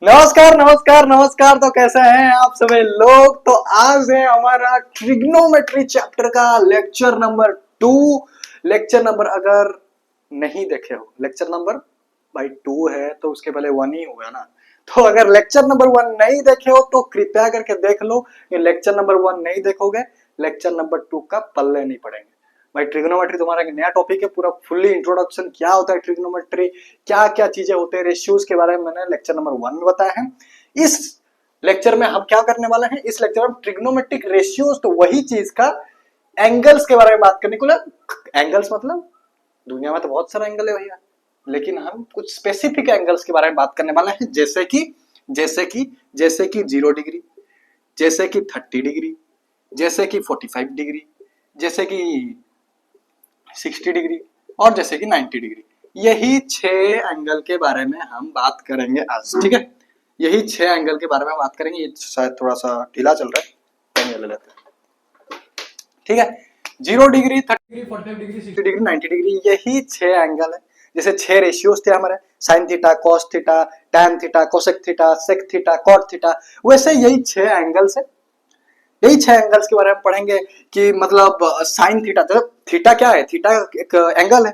नमस्कार नमस्कार नमस्कार। तो कैसे हैं आप सभी लोग। तो आज है हमारा ट्रिग्नोमेट्री चैप्टर का लेक्चर नंबर 2। लेक्चर नंबर अगर नहीं देखे हो, लेक्चर नंबर भाई 2 है तो उसके पहले 1 ही होगा ना। तो अगर लेक्चर नंबर 1 नहीं देखे हो तो कृपया करके देख लो। ये लेक्चर नंबर 1 नहीं देखोगे, लेक्चर नंबर 2 का पल्ले नहीं पड़ेंगे। भाई ट्रिग्नोमेट्री तुम्हारा एक नया टॉपिक है, पूरा फुल्ली इंट्रोडक्शन क्या होता है ट्रिग्नोमेट्री, क्या क्या चीजें होते हैं, रेशियोज के बारे में मैंने लेक्चर नंबर 1 में बताया है। इस लेक्चर में हम क्या करने वाले हैं, इस लेक्चर में ट्रिग्नोमेट्रिक रेशियोज, तो वही चीज का एंगल्स के बारे में बात करने को। एंगल्स मतलब दुनिया में तो बहुत सारे एंगल है भैया, लेकिन हम कुछ स्पेसिफिक एंगल्स के बारे में बात करने वाले हैं। जैसे कि 0 डिग्री, जैसे कि 30 डिग्री, जैसे कि 45 डिग्री, जैसे कि 60 डिग्री और जैसे कि 90 डिग्री। यही 6 एंगल के बारे में हम बात करेंगे आज, ठीक है। यही 6 एंगल के बारे में बात करेंगे। ये शायद थोड़ा सा ढीला चल रहा है, पेन ले लेते हैं, ठीक है। 0 degree, 30 degree, 45 degree, 60 degree, 90 degree, यही 6 एंगल है। जैसे 6 रेशियोज थे हमारे, sine theta, cos theta, tan theta, cosec theta, sec theta, cot theta, वैसे यही 6 एंगल्स है। यही 6 एंगल्स के बारे में पढ़ेंगे कि मतलब साइन थीटा, थीटा क्या है, थीटा एक एंगल है।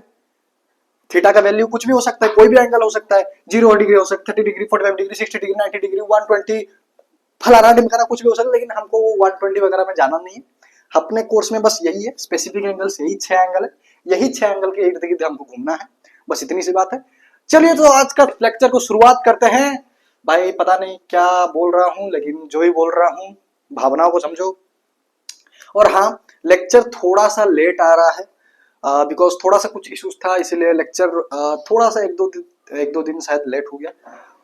थीटा का वैल्यू कुछ भी हो सकता है, कोई भी एंगल हो सकता है। 0 डिग्री हो सकता है, 30 डिग्री, 45 डिग्री, 60 डिग्री, 90 डिग्री, 120, फलाना ढिमकाना कुछ भी हो सकता है। लेकिन हमको वो 120 वगैरह में जाना नहीं है। अपने कोर्स में बस यही है, स्पेसिफिक एंगल्स यही 6 एंगल है। यही 6 एंगल के इर्द गिर्द हमको घूमना है, बस इतनी सी बात है। चलिए तो आज का लेक्चर को शुरुआत करते हैं। भाई पता नहीं क्या बोल रहा हूँ, लेकिन जो ही बोल रहा हूँ भावनाओं को समझो। और हाँ, लेक्चर थोड़ा सा लेट आ रहा है बिकॉज थोड़ा सा कुछ इश्यूज था, इसलिए लेक्चर थोड़ा सा एक दो दिन शायद लेट हो गया।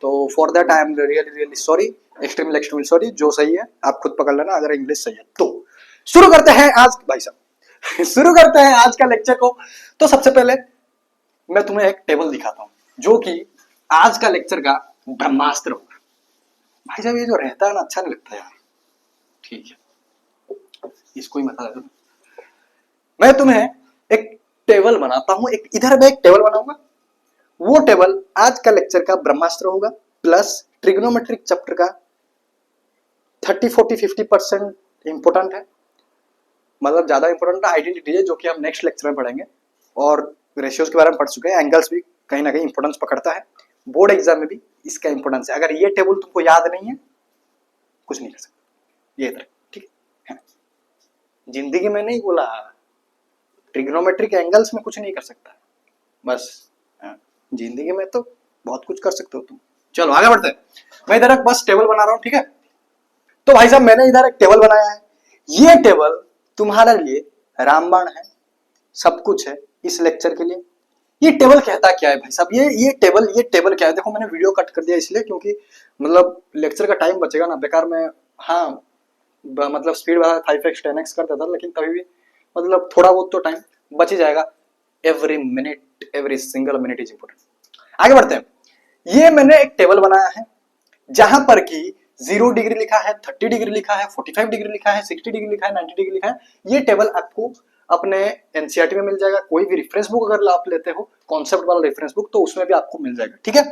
तो for that I am really sorry, extremely sorry. जो सही है आप खुद पकड़ लेना, अगर इंग्लिश सही है तो। शुरू करते हैं आज भाई साहब शुरू करते हैं आज का लेक्चर को। तो सबसे पहले मैं तुम्हें एक टेबल दिखाता हूँ जो कि आज का लेक्चर का ब्रह्मास्त्र होगा। भाई साहब ये जो रहता है ना, अच्छा नहीं लगता यार। ठीक है, इसको ही बता दो। मैं तुम्हें एक टेबल बनाता हूं, एक इधर मैं एक टेबल बनाऊंगा। वो टेबल आज का लेक्चर का ब्रह्मास्त्र होगा, प्लस ट्रिग्नोमेट्रिक चैप्टर का 30, 40, 50% इंपोर्टेंट है। मतलब ज्यादा इंपोर्टेंट आइडेंटिटी है, जो कि हम नेक्स्ट लेक्चर में पढ़ेंगे। और रेशियोज के बारे में पढ़ चुके हैं। एंगल्स भी कहीं ना कहीं इंपोर्टेंस पकड़ता है, बोर्ड एग्जाम में भी इसका इंपोर्टेंस है। अगर ये टेबल तुमको याद नहीं है, कुछ नहीं कर सकते। ये इधर, ठीक है। जिंदगी में नहीं बोला, ट्रिग्नोमेट्रिक एंगल्स में कुछ नहीं कर सकता, बस जिंदगी में तो बहुत कुछ कर सकते हो तुम। चलो आगे बढ़ते हैं। मैं इधर एक बस टेबल बना रहा हूं, ठीक है। तो भाई साहब मैंने इधर एक टेबल बनाया है। ये टेबल तुम्हारे लिए रामबाण है, सब कुछ है इस लेक्चर के लिए। ये टेबल कहता क्या है भाई साहब, ये टेबल क्या है। देखो मैंने वीडियो कट कर दिया इसलिए क्योंकि मतलब लेक्चर का टाइम बचेगा ना बेकार में। हाँ मतलब स्पीड बढ़ा 5x 10x कर देता, लेकिन तभी भी मतलब थोड़ा बहुत तो टाइम बच ही जाएगा। Every minute, every single minute is important. आगे बढ़ते हैं। ये मैंने एक टेबल बनाया है जहां पर कि 0 डिग्री लिखा है, 30 डिग्री लिखा है, 45 डिग्री लिखा है, 60 डिग्री लिखा है, 90 डिग्री लिखा है। ये टेबल आपको अपने एनसीईआरटी में मिल जाएगा। कोई भी रेफरेंस बुक अगर आप लेते हो, कॉन्सेप्ट वाला रेफरेंस बुक, तो उसमें भी आपको मिल जाएगा, ठीक है।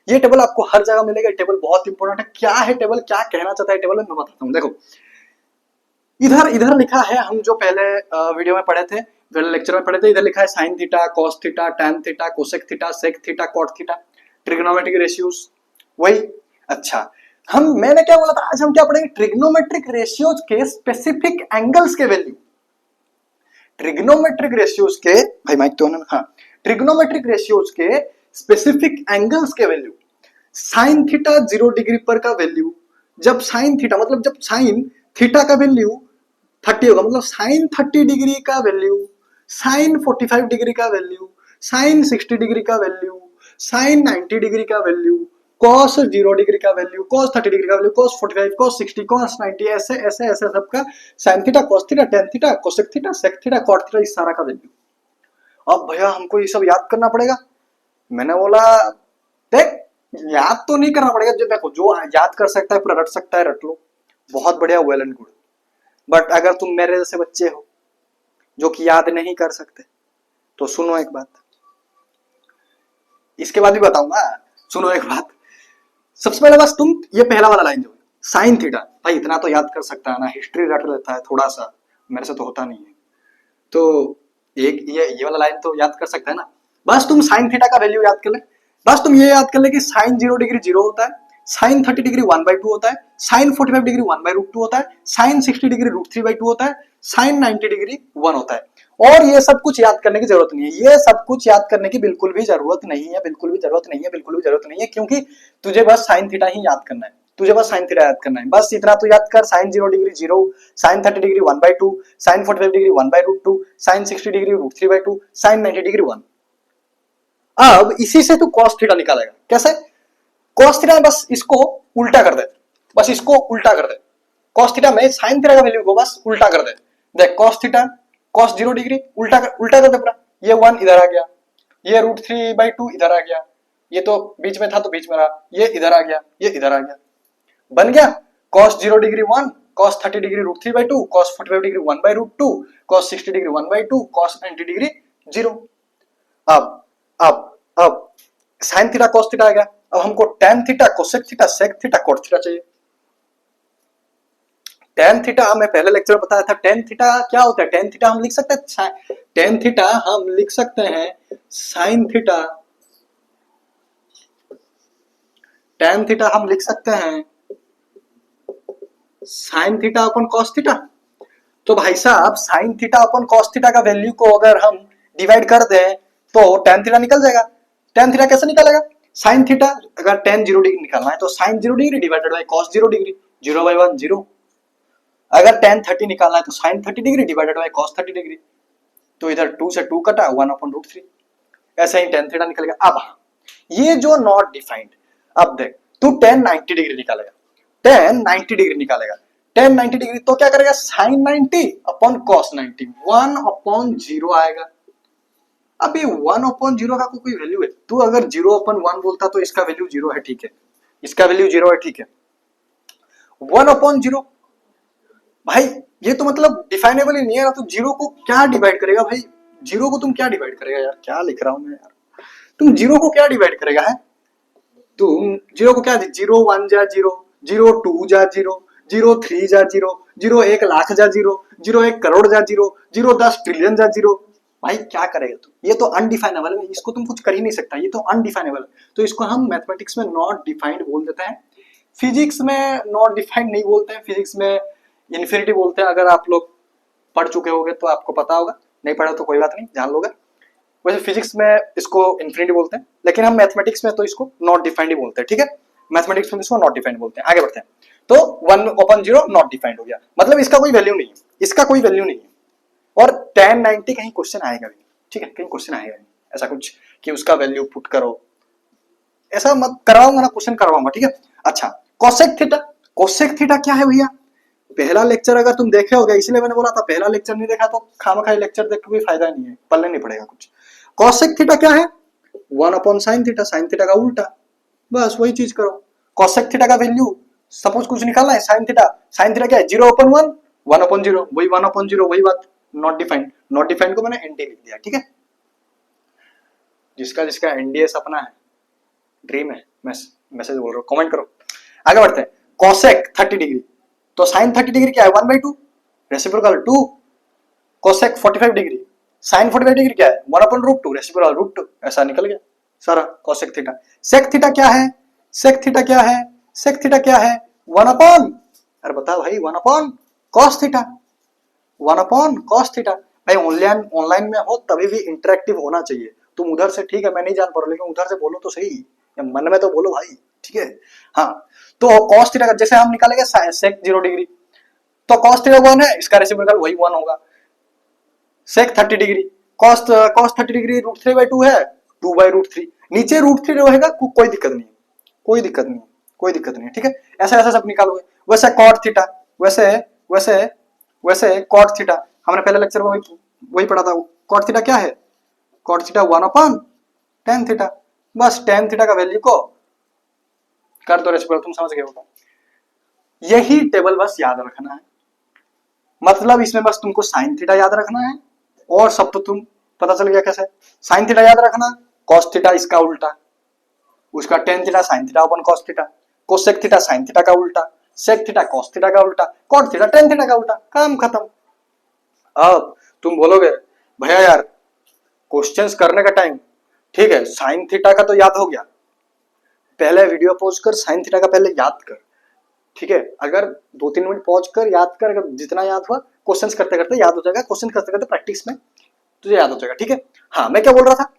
ये टेबल आपको हर जगह मिलेगा। टेबल बहुत इंपॉर्टेंट है। क्या है टेबल, क्या कहना चाहता है टेबल, मैं बताता हूँ। देखो इधर इधर लिखा है, हम जो पहले वीडियो में पढ़े थे, पहले लेक्चर में पढ़े थे। इधर लिखा है sine theta, cos theta, tan theta, cosec theta, sec theta, cot theta, trigonometric ratios वही। अच्छा, मैंने क्या बोला था, आज हम क्या पढ़ेंगे, ट्रिग्नोमेट्रिक रेशियोज के स्पेसिफिक एंगल्स के वैल्यू। ट्रिग्नोमेट्रिक रेशियोज के, भाई माइक तो हाँ, ट्रिग्नोमेट्रिक रेशियोज के स्पेसिफिक एंगल्स के वैल्यू। साइन थीटा 0 डिग्री पर का वैल्यू, जब साइन थीटा मतलब जब साइन थीटा का वैल्यू 30 होगा, मतलब साइन 30 डिग्री का वैल्यू, साइन 45 डिग्री का वैल्यू, साइन 60 डिग्री का वैल्यू, साइन 90 डिग्री का वैल्यू, कॉस 0 डिग्री का वैल्यू, कॉस 30 डिग्री का वैल्यू, कॉस 45, कॉस 60, कॉस 90, ऐसे ऐसे ऐसे सबका sine theta, cos theta, tan theta, cosec theta, sec theta, cot theta, इस सारा का वैल्यू। अब भैया हमको ये सब याद करना पड़ेगा। मैंने बोला देख, याद तो नहीं करना पड़ेगा। जो देखो, जो याद कर सकता है पूरा रट सकता है, रट लो, बहुत बढ़िया, वेल एंड गुड। बट अगर तुम मेरे जैसे बच्चे हो जो कि याद नहीं कर सकते, तो सुनो एक बात, इसके बाद भी बताऊंगा, सुनो एक बात। सबसे पहले बस तुम ये पहला वाला लाइन जो साइन थीटा, भाई इतना तो याद कर सकता है ना, हिस्ट्री रट लेता है थोड़ा सा, मेरे से तो होता नहीं है। तो एक ये वाला लाइन तो याद कर सकता है ना। बस तुम साइन थीटा का वैल्यू याद कर ले। बस तुम ये याद कर ले कि साइन 0 डिग्री 0 होता है, साइन 30 डिग्री 1/2 होता है, साइन 45 डिग्री 1/√2 होता है, साइन 60 डिग्री √3/2 होता है, साइन 90 डिग्री 1 होता है। और ये सब कुछ याद करने की जरूरत नहीं है, ये सब कुछ याद करने की बिल्कुल भी जरूरत नहीं है, बिल्कुल भी जरूरत नहीं है, बिल्कुल भी जरूरत नहीं है, क्योंकि तुझे बस साइन थीटा ही याद करना है, तुझे बस साइन थीटा याद करना है। बस इतना तो याद कर, sine 0 degree 0, sine 30 degree 1/2, sine 45 degree 1/√2, sine 60 degree √3/2, sine 90 degree 1। अब इसी से तू cos थीटा निकालेगा। कैसे? cos थीटा में बस इसको उल्टा कर दे, बस इसको उल्टा कर दे। cos थीटा में साइन थीटा का वैल्यू को बस उल्टा कर दे। देख cos थीटा cos 0 डिग्री उल्टा कर दे पूरा। ये 1 इधर आ गया, ये √3/2 इधर आ गया, ये तो बीच में था तो बीच में रहा, ये इधर आ गया, ये इधर आ गया, बन गया cos 0 degree 1, cos 30 degree √3/2, cos 45 degree 1/√2, cos 60 degree 1/2, cos 90 degree 0। अब साइन थीटा cos थीटा आ गया। अब हमको tan theta cosec theta sec theta cot theta चाहिए। tan थीटा मैं पहले लेक्चर में बताया था, tan थीटा क्या होता है? tan थीटा हम लिख सकते हैं, tan थीटा हम लिख सकते हैं साइन थीटा, tan थीटा हम लिख सकते हैं साइन थीटा अपन cos थीटा। तो भाई साहब साइन थीटा अपन cos थीटा का वैल्यू को अगर हम डिवाइड कर दें तो tan थीटा निकल जाएगा। tan थीटा कैसे निकालेगा? साइन थीटा अगर tan 0 डिग्री निकालना है तो sine 0 degree divided by cos 0 degree, 0/1 0। अगर tan 30 निकालना है तो sine 30 degree divided by cos 30 degree, तो इधर 2 से 2 कटा 1/√3। ऐसे ही tan थीटा निकलेगा। अब ये जो नॉट डिफाइंड, अब देख तू tan 90 डिग्री निकालेगा, tan 90 डिग्री निकालेगा, tan 90 डिग्री तो क्या करेगा? साइन 90 अपॉन cos 90, 1/0 आएगा। अभी 1/0 का कोई वैल्यू है? तू अगर 0/1 बोलता तो इसका वैल्यू 0 है, ठीक है, इसका वैल्यू 0 है, ठीक है। 1/0 भाई ये तो मतलब डिफाइनेबल ही नहीं है ना। तो 0 को क्या डिवाइड करेगा भाई? 0 को तुम क्या डिवाइड करेगा यार? क्या लिख रहा हूं मैं यार? तुम 0 को क्या डिवाइड करेगा है? तुम 0 को क्या? 0 1 जा 0, 0 2 जा 0, 0 3 जा 0, 0 1 लाख जा 0, 0 1 करोड़ जा 0, 0 10 ट्रिलियन जा 0। भाई क्या करेगा तू? ये तो अनडिफाइनेबल है, इसको तुम कुछ कर ही नहीं सकता, ये तो अनडिफाइनेबल है। तो इसको हम मैथमेटिक्स में नॉट डिफाइंड बोल देते हैं, फिजिक्स में नॉट डिफाइंड नहीं बोलते हैं, फिजिक्स में इन्फिनिटी बोलते हैं। अगर आप लोग पढ़ चुके होंगे तो आपको पता होगा, नहीं पढ़ा तो कोई बात नहीं, जान लोगे। वैसे फिजिक्स में इसको इन्फिनिटी बोलते हैं, लेकिन हम मैथमेटिक्स में तो इसको नॉट डिफाइंड ही बोलते हैं, ठीक है। मैथमेटिक्स में इसको नॉट डिफाइंड बोलते हैं। आगे बढ़ते हैं। तो 1/0 नॉट डिफाइंड हो गया, मतलब इसका कोई वैल्यू नहीं है, इसका कोई वैल्यू नहीं है। और tan 90 कहीं क्वेश्चन आएगा भी, ठीक है, कहीं क्वेश्चन आएगा नहीं ऐसा कुछ कि उसका वैल्यू पुट करो, ऐसा मत करवाऊंगा ना, क्वेश्चन करवाऊंगा, ठीक है। अच्छा कोसेक थीटा, कोसेक थीटा क्या है भैया? पहला लेक्चर अगर तुम देखे होगे, इसलिए मैंने बोला था पहला लेक्चर नहीं देखा तो खामखाई लेक्चर देख के कोई फायदा नहीं है, पल्ले नहीं पड़ेगा कुछ। कोसेक थीटा क्या है? 1/sin थीटा, साइन थीटा का उल्टा, बस वही चीज करो। कोसेक थीटा का वैल्यू सपोज कुछ निकालना है, साइन थीटा क्या है? 0/1, 1/0, वही 1/0, वही बात। नॉट डिफाइंड, नॉट डिफाइंड को मैंने एनडी लिख दिया, ठीक है। जिसका जिसका एनडीए सपना है, ड्रीम है, मैसेज बोल रहा हूँ, कमेंट करो। आगे बढ़ते हैं। कोसेक 30 डिग्री, तो साइन 30 डिग्री क्या है? 1/2, reciprocal 2। Cosec 45 degree, sine 45 degree क्या है? 1/√2, रेसिप्रोकल √2। ऐसा निकल गया सारा कोसेक थीटा। सेक थीटा क्या है? सेक थीटा क्या है? सेक थीटा क्या है? 1/, अरे बता भाई, 1/cos थीटा, 1/cos थीटा। भाई ऑनलाइन में हो तभी भी इंटरेक्टिव होना चाहिए। तुम उधर से, ठीक है मैं नहीं जान पा रहा, लेकिन उधर से बोलो तो सही, या मन में तो बोलो भाई, ठीक है। हाँ तो cos थीटा का जैसे हम निकालेंगे सेक 0 डिग्री, तो cos थीटा 1 है, इसका रेसिप्रोकल वही 1 होगा। सेक 30 डिग्री, cos 30 डिग्री √3/2 है, 2/√3, नीचे √3 रहेगा, कोई दिक्कत नहीं, कोई दिक्कत नहीं, कोई दिक्कत नहीं, ठीक है। ऐसा ऐसा सब निकालोगे। वैसे cot थीटा, वैसे वैसे वैसे cot थीटा हमने पहले लेक्चर में वही पढ़ा था। cot थीटा क्या है? cot थीटा 1/tan थीटा, बस tan थीटा का वैल्यू को कर दो रेसिप्रोकल, तुम समझ गए होगा। यही टेबल बस याद रखना है, मतलब इसमें बस तुमको साइन थीटा याद रखना है, और सब तो तुम पता चल गया कैसे। साइन थीटा याद रखना, cos थीटा इसका उल्टा, उसका tan थीटा साइन थीटा अपन cos theta, cosec theta sine theta का उल्टा, सेक थीटा कॉस थीटा का उल्टा, कॉट थीटा टेन थीटा का उल्टा, काम खत्म। अब तुम बोलोगे भैया यार क्वेश्चंस करने का टाइम, ठीक है साइन थीटा का तो याद हो गया, पहले वीडियो पॉज कर साइन थीटा का पहले याद कर, ठीक है अगर 2-3 मिनट पॉज कर याद कर, अगर जितना याद हुआ क्वेश्चंस करते करते याद हो जाएगा, क्वेश्चन करते करते प्रैक्टिस में तुझे याद हो जाएगा, ठीक है। हाँ मैं क्या बोल रहा था,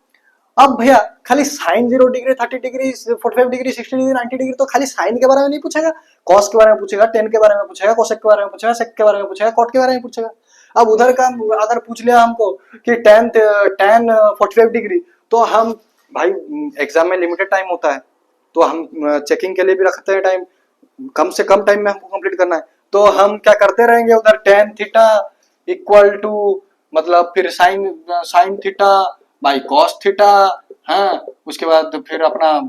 अब भैया खाली sine 0 degree 30 degree 45 degree 60 degree 90 degree तो खाली साइन के बारे में नहीं पूछेगा, कॉस के बारे में पूछेगा, टेन के बारे में पूछेगा, कोसेक के बारे में पूछेगा, सेक के बारे में पूछेगा, कॉट के बारे में पूछेगा। अब उधर का अगर पूछ लिया हमको कि टेन टेन 45 डिग्री, तो हम भाई एग्जाम में लिमिटेड टाइम होता है, तो हम चेकिंग के लिए भी रखते हैं टाइम, कम से कम टाइम में हमको कंप्लीट करना है, तो हम क्या करते रहेंगे उधर टेन थीटा इक्वल टू मतलब फिर sine sine theta by cos theta, हाँ उसके बाद फिर अपना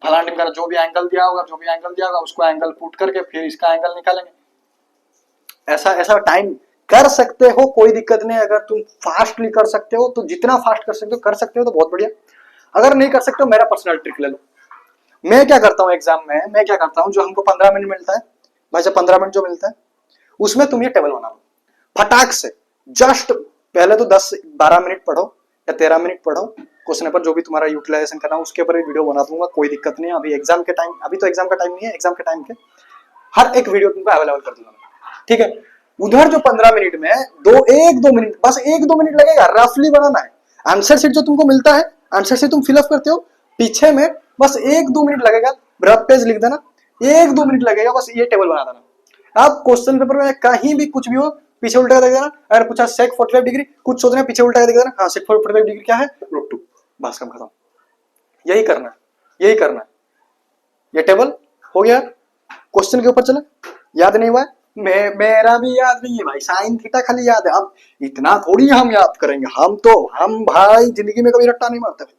फलाना ढिमकाना जो भी एंगल दिया होगा उसको एंगल पुट करके फिर इसका एंगल निकालेंगे। ऐसा ऐसा टाइम कर सकते हो, कोई दिक्कत नहीं, अगर तुम फास्टली कर सकते हो तो जितना फास्ट कर सकते हो कर सकते हो तो बहुत बढ़िया, अगर नहीं कर सकते हो मेरा पर्सनल ट्रिक ले लो। मैं क्या करता हूँ एग्जाम में, मैं क्या करता हूँ जो हमको 15 मिनट मिलता है, भाई जब 15 मिनट जो मिलता है उसमें तुम ये टेबल बना लो फटाक से, जस्ट पहले तो 10-12 मिनट पढ़ो या 13 मिनट पढ़ो, क्वेश्चन पर जो भी तुम्हारा यूटिलाइजेशन करना है उसके ऊपर वीडियो बना दूंगा, कोई दिक्कत नहीं है। अभी एग्जाम के टाइम, अभी तो एग्जाम का टाइम नहीं है, एग्जाम के टाइम के हर एक वीडियो तुमको अवेलेबल कर दूंगा, ठीक है। उधर जो 15 मिनट में 1-2 मिनट, बस 1-2 मिनट लगेगा, रफली बनाना है। आंसर शीट जो तुमको मिलता है, आंसर शीट तुम फिलअप करते हो, पीछे में बस 1-2 मिनट लगेगा, रफ पेज लिख देना, 1-2 मिनट लगेगा, बस ये टेबल बना देना। अब क्वेश्चन पेपर में कहीं भी कुछ भी हो पीछे उल्टा देख देना, अगर पूछा सेक 45 डिग्री कुछ सोचना पीछे उल्टा देख देना, हाँ सेक 45 डिग्री क्या है √2, बस काम खत्म। यही करना है, यही करना है। ये टेबल हो गया, क्वेश्चन के ऊपर चले, याद नहीं हुआ है, मेरा भी याद नहीं है भाई, साइन थीटा खाली याद है। अब इतना थोड़ी हम याद करेंगे, हम भाई जिंदगी में कभी रट्टा नहीं मारते भाई,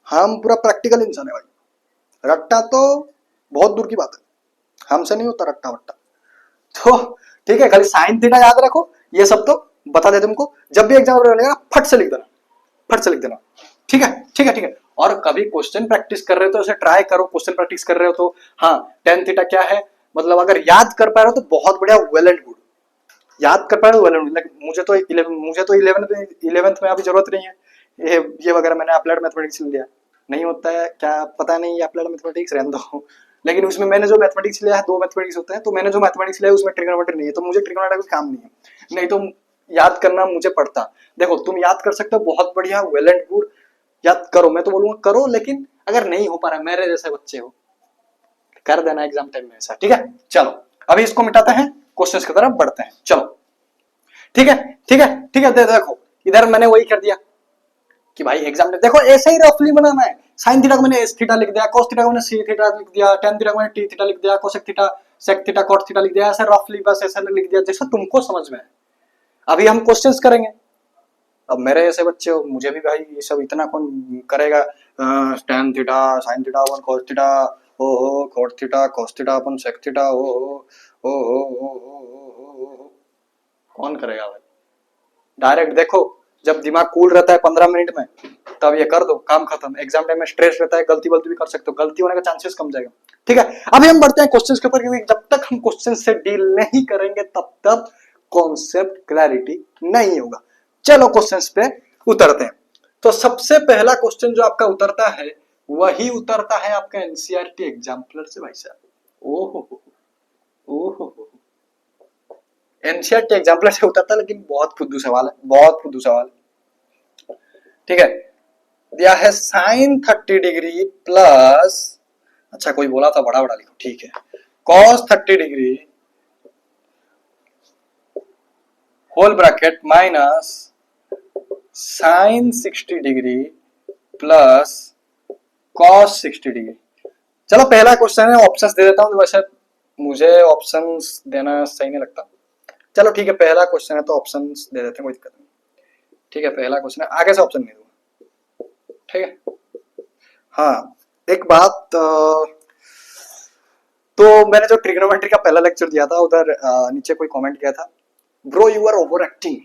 हम पूरा प्रैक्टिकल इंसान है भाई, रट्टा तो बहुत दूर की बात है, हमसे नहीं होता रट्टा वट्टा। तो ठीक है खाली साइन थीटा याद रखो, ये सब तो बता दे तुमको, जब भी एग्जाम लगेगा फट से लिख देना, फट से लिख देना, ठीक है ठीक है ठीक है। और कभी क्वेश्चन प्रैक्टिस कर रहे हो तो ऐसे ट्राई करो, क्वेश्चन प्रैक्टिस कर रहे हो तो हाँ टेन थीटा क्या है, मतलब अगर याद कर पा रहे हो तो बहुत बढ़िया, वेल एंड गुड, याद कर पा रहे हो वेल एंड गुड। मुझे तो 11th में अभी जरूरत नहीं है, ये वगैरह मैंने अप्लाइड मैथमेटिक्स लिया, नहीं होता है क्या पता नहीं, अप्लाइड मैथमेटिक्स रहने दो, लेकिन उसमें मैंने जो मैथमेटिक्स लिया है 2 मैथमेटिक्स होते हैं, तो मैंने जो मैथमेटिक्स लिया है उसमें ट्रिग्नोमेट्री नहीं है, तो मुझे ट्रिग्नोमेट्री का काम नहीं है, नहीं तो याद करना मुझे पड़ता। देखो तुम याद कर सकते हो, बहुत बढ़िया, वेल एंड गुड, याद करो, मैं तो बोलूंगा करो, लेकिन अगर नहीं हो पा रहा मेरे जैसे बच्चे हो कर देना एग्जाम टाइम में ऐसा, ठीक है। चलो अभी इसको मिटाते हैं, क्वेश्चंस की तरफ बढ़ते हैं, चलो ठीक है ठीक है ठीक है। देखो इधर मैंने वही कर दिया कि भाई एग्जाम में देखो ऐसे ही रफली बनाना है, साइन थीटा को मैंने एस थीटा लिख दिया, कॉस थीटा को मैंने सी थीटा लिख दिया, टेन थीटा को मैंने टी थीटा लिख दिया, cosec theta sec theta cot theta लिख दिया, ऐसे रफली बस ऐसे लिख दिया जैसा तुमको समझ में है। अभी हम क्वेश्चंस करेंगे, अब मेरे ऐसे बच्चे हो, मुझे भी भाई ये सब इतना कौन करेगा, टेन थीटा साइन थीटा अपन कॉस थीटा ओ हो कॉट थीटा कॉस थीटा अपन सेक थीटा ओ हो कौन करेगा भाई। डायरेक्ट देखो जब दिमाग कूल रहता है 15 मिनट में तब ये कर दो, काम खत्म। एग्जाम टाइम में स्ट्रेस रहता है, गलती वलती भी कर सकते हो, गलती होने का चांसेस कम जाएगा, ठीक है। अभी हम बढ़ते हैं क्वेश्चंस के ऊपर, क्योंकि जब तक हम क्वेश्चन से डील नहीं करेंगे तब तक कॉन्सेप्ट क्लैरिटी नहीं होगा। चलो क्वेश्चंस पे उतरते हैं। तो सबसे पहला क्वेश्चन जो आपका उतरता है वही उतरता है आपका एनसीईआरटी एग्जाम्पलर से भाई साहब। ओहो एनसीईआरटी एग्जाम्पलर से उतरता है, लेकिन बहुत फुद्दू सवाल है, बहुत फुद्दू सवाल है, ठीक है। दिया है साइन 30 डिग्री प्लस, अच्छा कोई बोला था बड़ा बड़ा लिखो, ठीक है, cos 30 degree whole bracket minus sine 60 degree plus cos 60 degree. चलो पहला क्वेश्चन है, ऑप्शंस दे देता हूं, वैसे मुझे ऑप्शंस देना सही नहीं लगता, चलो ठीक है पहला क्वेश्चन है तो ऑप्शंस दे देते हैं, कोई दिक्कत नहीं, ठीक है पहला क्वेश्चन है, आगे से ऑप्शन नहीं दूंगा, ठीक है। हाँ एक बात, तो मैंने जो ट्रिग्नोमेट्री का पहला लेक्चर दिया था उधर नीचे कोई कमेंट किया था, bro you are over acting,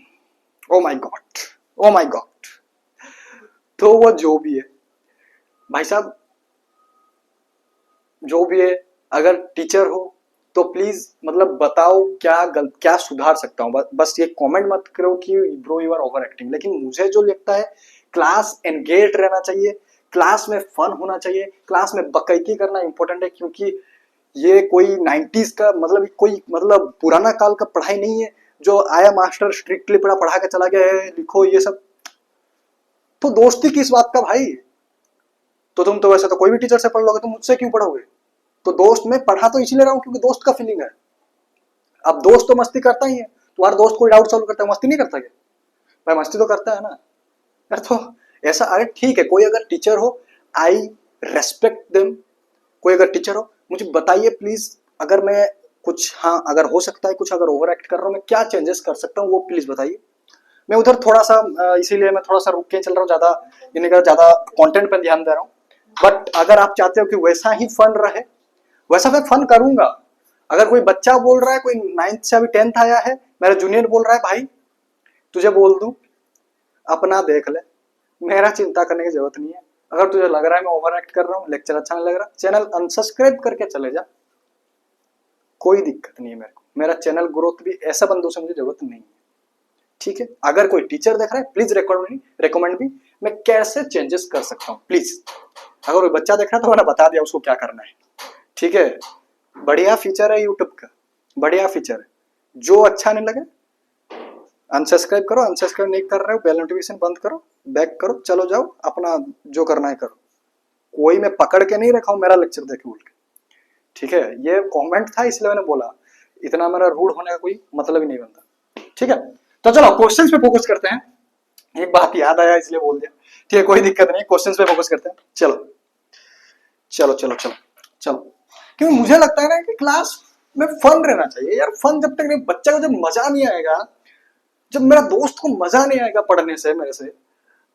oh my god, oh my god. तो वो जो भी है भाई साहब, जो भी है अगर टीचर हो तो प्लीज मतलब बताओ क्या सुधार सकता हूँ। बस ये कमेंट मत करो कि bro you are over acting. लेकिन मुझे जो लगता है क्लास एंगेज रहना चाहिए, क्लास में फन होना चाहिए, क्लास में बकैती करना इंपॉर्टेंट है, क्योंकि ये कोई 90s का मतलब कोई मतलब पुराना काल का पढ़ाई नहीं है जो आया मास्टर स्ट्रिक्टली पढ़ा के चला गया है लिखो ये सब। तो दोस्ती किस बात का भाई? तो तुम तो वैसे तो कोई भी टीचर से पढ़ लोगे, तुम मुझसे क्यों पढ़ोगे? तो दोस्त में पढ़ा तो इसलिए रहा हूं क्योंकि दोस्त का फीलिंग है। अब दोस्त तो मस्ती करता ही है, तुम्हारा दोस्त कोई डाउट सॉल्व करता है, मस्ती नहीं करता क्या भाई? मस्ती तो करता है ना यार। तो ऐसा अगर ठीक है, कोई अगर टीचर हो, आई रेस्पेक्ट देम। कोई अगर टीचर हो मुझे बताइए प्लीज, अगर मैं कुछ, हाँ अगर हो सकता है कुछ अगर ओवर एक्ट कर रहा हूँ, मैं क्या चेंजेस कर सकता हूँ वो प्लीज बताइए। मैं उधर थोड़ा सा इसीलिए मैं थोड़ा सा रुक के चल रहा हूँ, ज्यादा इन्हें ज्यादा कंटेंट पर ध्यान दे रहा हूँ। बट अगर आप चाहते हो कि वैसा ही फन रहे, वैसा मैं फन करूंगा। अगर कोई बच्चा बोल रहा है, कोई 9th से अभी 10th आया है, मेरा जूनियर बोल रहा है भाई तुझे बोल दूं अपना देख ले, मेरा चिंता करने की जरूरत नहीं है। अगर तुझे लग रहा है मैं ओवर एक्ट कर रहा हूँ, लेक्चर अच्छा नहीं लग रहा, चैनल अनसब्सक्राइब करके चले जा, कोई दिक्कत नहीं है मेरे को। मेरा चैनल ग्रोथ भी ऐसा बंदों से मुझे जरूरत नहीं है, ठीक है। अगर कोई टीचर देख रहा है प्लीज रिकमेंड भी, मैं कैसे चेंजेस कर सकता हूँ प्लीज। अगर कोई बच्चा देख रहा है तो मैंने बता दिया उसको क्या करना है, ठीक है। बढ़िया फीचर है यूट्यूब का, बढ़िया फीचर है। जो अच्छा नहीं लगे अनसब्सक्राइब करो, अनसब्सक्राइब नहीं कर रहे हो बेल नोटिफिकेशन बंद करो, बैक करो, चलो जाओ अपना जो करना है करो। कोई मैं पकड़ के नहीं रखा हूं मेरा लेक्चर देखे बोल के, ठीक है। ये कमेंट था इसलिए मैंने बोला, इतना मेरा रूड होने का कोई मतलब ही नहीं बनता, ठीक है। तो चलो क्वेश्चंस पे फोकस करते हैं। एक बात याद आया इसलिए बोल दिया, ठीक है, कोई दिक्कत नहीं, क्वेश्चंस पे फोकस करते हैं। चलो चलो चलो चलो चलो, क्योंकि मुझे लगता है ना कि क्लास में फन रहना चाहिए यार। फन जब तक नहीं, बच्चा को जब मजा नहीं आएगा, जब मेरा दोस्त को मजा नहीं आएगा पढ़ने से मेरे से,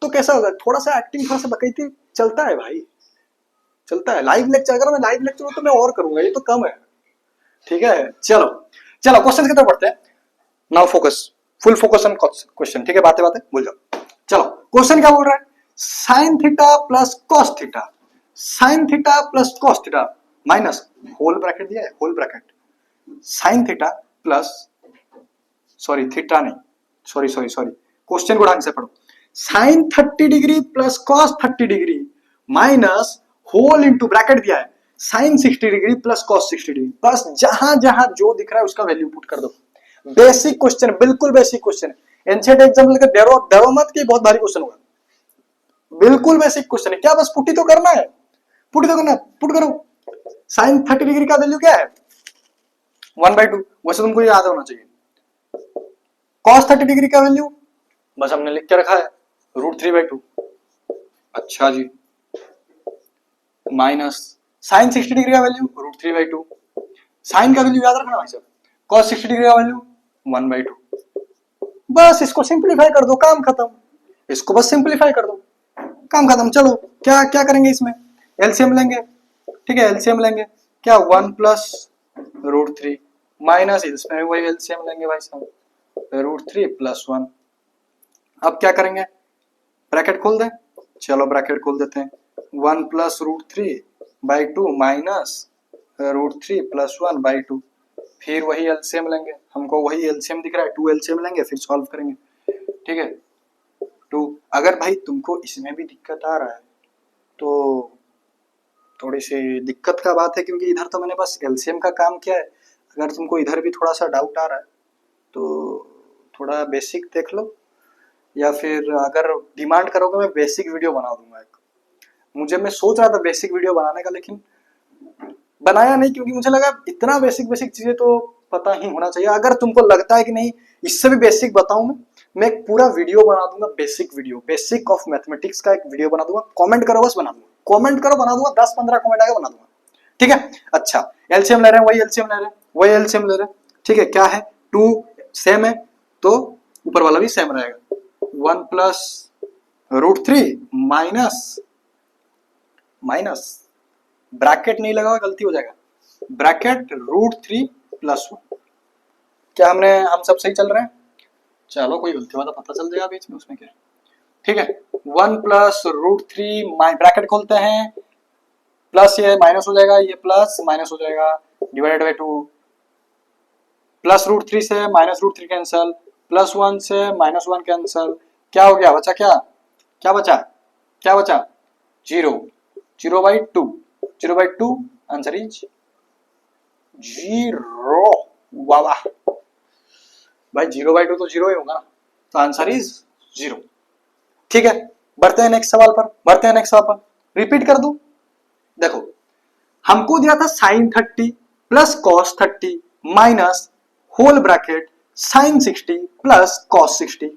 तो कैसा होगा? थोड़ा सा एक्टिंग, थोड़ा सा बकैती चलता है भाई, चलता है। लाइव लेक्चर, अगर मैं लाइव लेक्चर हो तो मैं और करूंगा, ये तो कम है, ठीक है। चलो चलो क्वेश्चन की तरफ बढ़ते हैं। Now focus, full focus on question, ठीक है। बातें बातें भूल जाओ। चलो क्वेश्चन क्या बोल रहा है? Sine theta plus cos theta, sine theta plus cos theta minus, whole bracket दिया है, whole bracket, sine theta plus, sorry theta नहीं, सॉरी सॉरी सॉरी, क्वेश्चन को ढंग से पढ़ो। Sine 30 degree plus cos 30 degree minus whole into bracket दिया है sine 60 degree plus cos 60 degree. बस जहां जहां जो दिख रहा है उसका वैल्यू पुट कर दो। बेसिक क्वेश्चन, बिल्कुल बेसिक क्वेश्चन है। एनसीईआरटी एग्जाम लेकर डरो डरो मत कि बहुत भारी क्वेश्चन होगा, बिल्कुल बेसिक क्वेश्चन है। क्या बस पुट ही तो करना है, पुट ही तो करना है, पुट करो। साइन 30 डिग्री का वैल्यू क्या है? 1/2, वैसे तुमको याद होना चाहिए। कॉस 30 डिग्री का वैल्यू बस हमने लिख के रखा है √3/2, अच्छा जी, माइनस साइन 60 डिग्री का वैल्यू √3/2, साइन का वैल्यू याद रखना भाई साहब, कॉस 60 डिग्री का वैल्यू 1/2। बस इसको सिंप्लीफाई कर दो, काम खत्म। इसको बस सिंप्लीफाई कर दो, काम खत्म। चलो क्या क्या करेंगे इसमें? एलसीएम लेंगे, ठीक है, एलसीएम लेंगे। क्या 1 प्लस √3 माइनस, इसमें वही एलसीएम लेंगे भाई साहब, √3 प्लस 1। अब क्या करेंगे? ब्रैकेट खोल दें, चलो ब्रैकेट खोल देते हैं। 1 प्लस √3/2 माइनस √3 प्लस 1/2, फिर वही एलसीएम लेंगे, हमको वही एलसीएम दिख रहा है, 2 एलसीएम लेंगे फिर सॉल्व करेंगे, ठीक है। 2, अगर भाई तुमको इसमें भी दिक्कत आ रहा है तो थोड़ी सी दिक्कत का बात है, क्योंकि इधर तो मैंने बस एलसीएम का काम किया है। अगर तुमको इधर भी थोड़ा सा डाउट आ रहा है तो थोड़ा बेसिक देख लो, या फिर अगर डिमांड करोगे मैं बेसिक वीडियो बना दूंगा एक। मुझे, मैं सोच रहा था बेसिक वीडियो बनाने का, लेकिन बनाया नहीं क्योंकि मुझे लगा इतना बेसिक बेसिक चीजें तो पता ही होना चाहिए। अगर तुमको लगता है कि नहीं इससे भी बेसिक बताऊं मैं एक पूरा वीडियो बना दूंगा, basic video, basic of mathematics का एक वीडियो बना दूंगा। कमेंट करो बस, बना दूंगा, कमेंट करो बना दूंगा, 10-15 कमेंट आएगा बना दूंगा, ठीक है। अच्छा एलसीएम ले रहे हैं, वही एलसीएम ले रहे हैं, वही एलसीएम ले रहे हैं, ठीक है। क्या है? 2 सेम है तो ऊपर वाला भी सेम रहेगा। 1 प्लस √3 माइनस, माइनस ब्रैकेट नहीं लगा, गलती हो जाएगा, ब्रैकेट √3 प्लस 1। क्या हम सब सही चल रहे हैं? चलो कोई गलती हुआ तो पता चल जाएगा बीच में, उसमें क्या, ठीक है। 1 प्लस √3 ब्रैकेट खोलते हैं प्लस ये माइनस हो जाएगा, ये प्लस माइनस हो जाएगा, डिवाइडेड बाई 2, प्लस रूट 3 से माइनस रूट 3 कैंसल, प्लस 1 से माइनस 1 कैंसल, क्या हो गया, बचा क्या, क्या बचा, क्या बचा, 0, 0 बाई 2, 0 बाई 2, आंसर इज 0। वाह वाह भाई, 0 बाई 2 तो 0 ही होगा ना, तो आंसर इज 0। ठीक है, बढ़ते हैं नेक्स्ट सवाल पर, बढ़ते हैं नेक्स्ट सवाल पर, रिपीट कर दूं। देखो, हमको दिया था sine 30 plus cos 30 minus whole bracket sine 60 plus cos 60।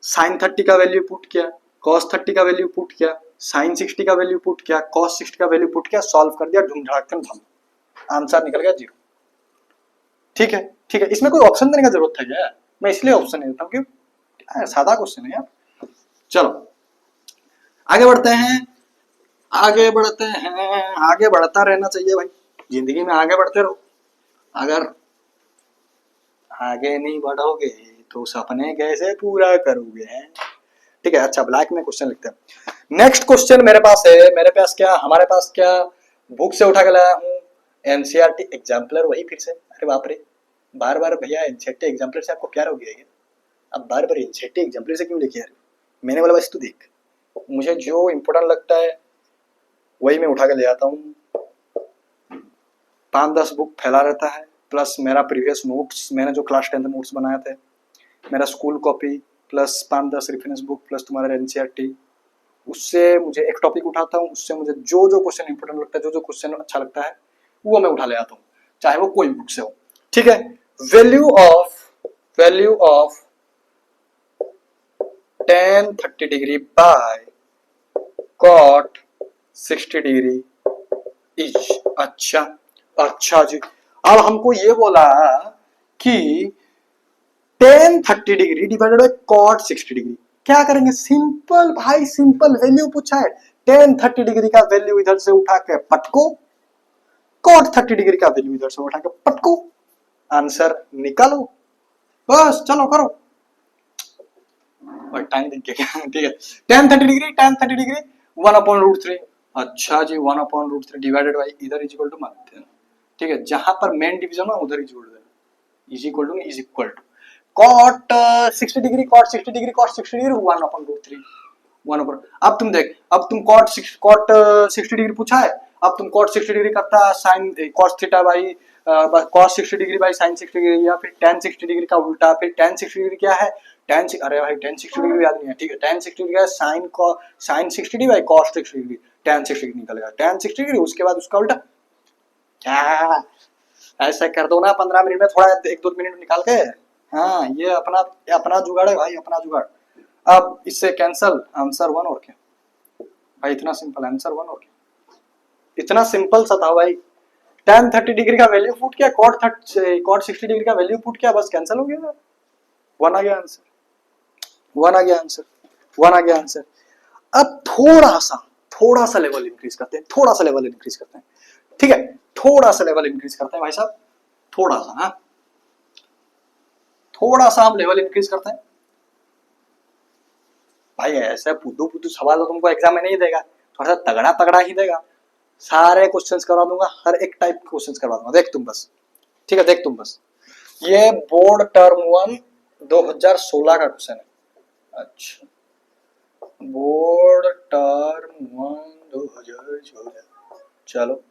Sine 30 का वैल्यू पुट किया, कॉस 30 का वैल्यू पुट किया, साइन 60 का वैल्यू पुट किया, कॉस 60 का वैल्यू पुट किया, सॉल्व कर दिया, ढूंढ ढाकन धम, आंसर निकल गया 0। ठीक है, ठीक है, इसमें कोई ऑप्शन देने का जरूरत है क्या, मैं इसलिए ऑप्शन नहीं देता हूँ क्योंकि सादा क्वेश्चन है यार। चलो आगे बढ़ते हैं, आगे बढ़ते हैं, आगे बढ़ता रहना चाहिए भाई, जिंदगी में आगे बढ़ते रहो, अगर आगे नहीं बढ़ोगे तो सपने कैसे पूरा करोगे हैं। ठीक है, अच्छा ब्लैक में क्वेश्चन लिखते हैं। नेक्स्ट क्वेश्चन मेरे पास है, मेरे पास क्या, हमारे पास क्या, बुक से उठा के लाया हूँ एनसीईआरटी एग्जाम्पलर, वही फिर से, अरे बाप रे, बार बार भैया एनसीईआरटी एग्जाम्पलर से आपको क्या रोक गया, अब बार बार एनसीईआरटी एग्जाम्पलर से क्यों लिखे यार, मैंने बोला बस तू देख, मुझे जो इम्पोर्टेंट लगता है वही मैं उठा के ले आता हूँ, 5-10 बुक फैला रहता है, प्लस मेरा प्रीवियस नोट्स, मैंने जो क्लास 10 नोट्स बनाए थे, मेरा school copy, plus 5-10 reference book, plus तुम्हारा एनसीईआरटी, उससे मुझे एक टॉपिक उठाता हूँ, उससे मुझे जो जो क्वेश्चन इंपॉर्टेंट लगता है, जो जो क्वेश्चन अच्छा लगता है वो मैं उठा ले आता हूँ, चाहे वो कोई बुक से हो। ठीक है, value of tan 30 degree by cot 60 degree is, अच्छा अच्छा जी, अब हमको ये बोला कि tan 30 degree divided bye cot 60 degree, क्या करेंगे, सिंपल भाई सिंपल, वैल्यू पूछा है, tan 30 डिग्री का वैल्यू इधर से उठा के पटको, cot 30 डिग्री का वैल्यू इधर से उठा के पटको, आंसर निकालो, बस चलो करो, और टाइम देख के ठीक है, tan 30 डिग्री, tan 30 डिग्री 1/√3, अच्छा जी 1/√3 डिवाइडेड बाई, इधर इज इक्वल टू मत, ठीक है, जहां पर मेन डिवीजन हो उधर ही जोड़ देना, is equal to cot 60 degree, cot 60 degree, cot 60 degree 1/√3, 1/, अब तुम देख, अब तुम cot 60 डिग्री पूछा है, अब तुम cot 60 डिग्री करता sin cos theta by cos 60 degree by sin 60 degree, या फिर tan 60 डिग्री का उल्टा, फिर tan 60 डिग्री क्या है, अरे भाई tan 60 डिग्री याद नहीं है, ठीक है, tan 60 डिग्री है sin 60 degree by cos 60 degree, tan 60 degree निकलेगा, tan 60 डिग्री, उसके बाद उसका उल्टा, क्या ऐसा कर दो ना 15 मिनट में, थोड़ा 1-2 मिनट निकाल के, हाँ ये अपना अपना जुगाड़ है भाई, अपना जुगाड़। अब इससे कैंसल, आंसर 1, और क्या भाई, इतना सिंपल, आंसर 1, और क्या, इतना सिंपल सा था भाई, tan 30 डिग्री का वैल्यू पुट किया, cot 60 डिग्री का वैल्यू पुट किया, बस कैंसिल हो गया, 1 आ गया आंसर, 1 आ गया आंसर, 1 आ गया आंसर। अब थोड़ा सा लेवल इंक्रीज करते हैं, थोड़ा सा लेवल इंक्रीज करते हैं, ठीक है, थोड़ा सा लेवल इंक्रीज करते हैं भाई साहब, थोड़ा सा, हाँ थोड़ा सा हम लेवल इंक्रीज करते हैं भाई, ऐसे फुद्दू सवाल तो तुमको एग्जाम में नहीं देगा, थोड़ा सा तगड़ा तगड़ा ही देगा, सारे क्वेश्चंस करवा दूंगा, हर एक टाइप के क्वेश्चंस करवा दूंगा, देख तुम बस, ठीक है, देख तुम बस, ये बोर्ड टर्म 1 2016 का क्वेश्चन है, अच्छा बोर्ड टर्म 1 2016, चलो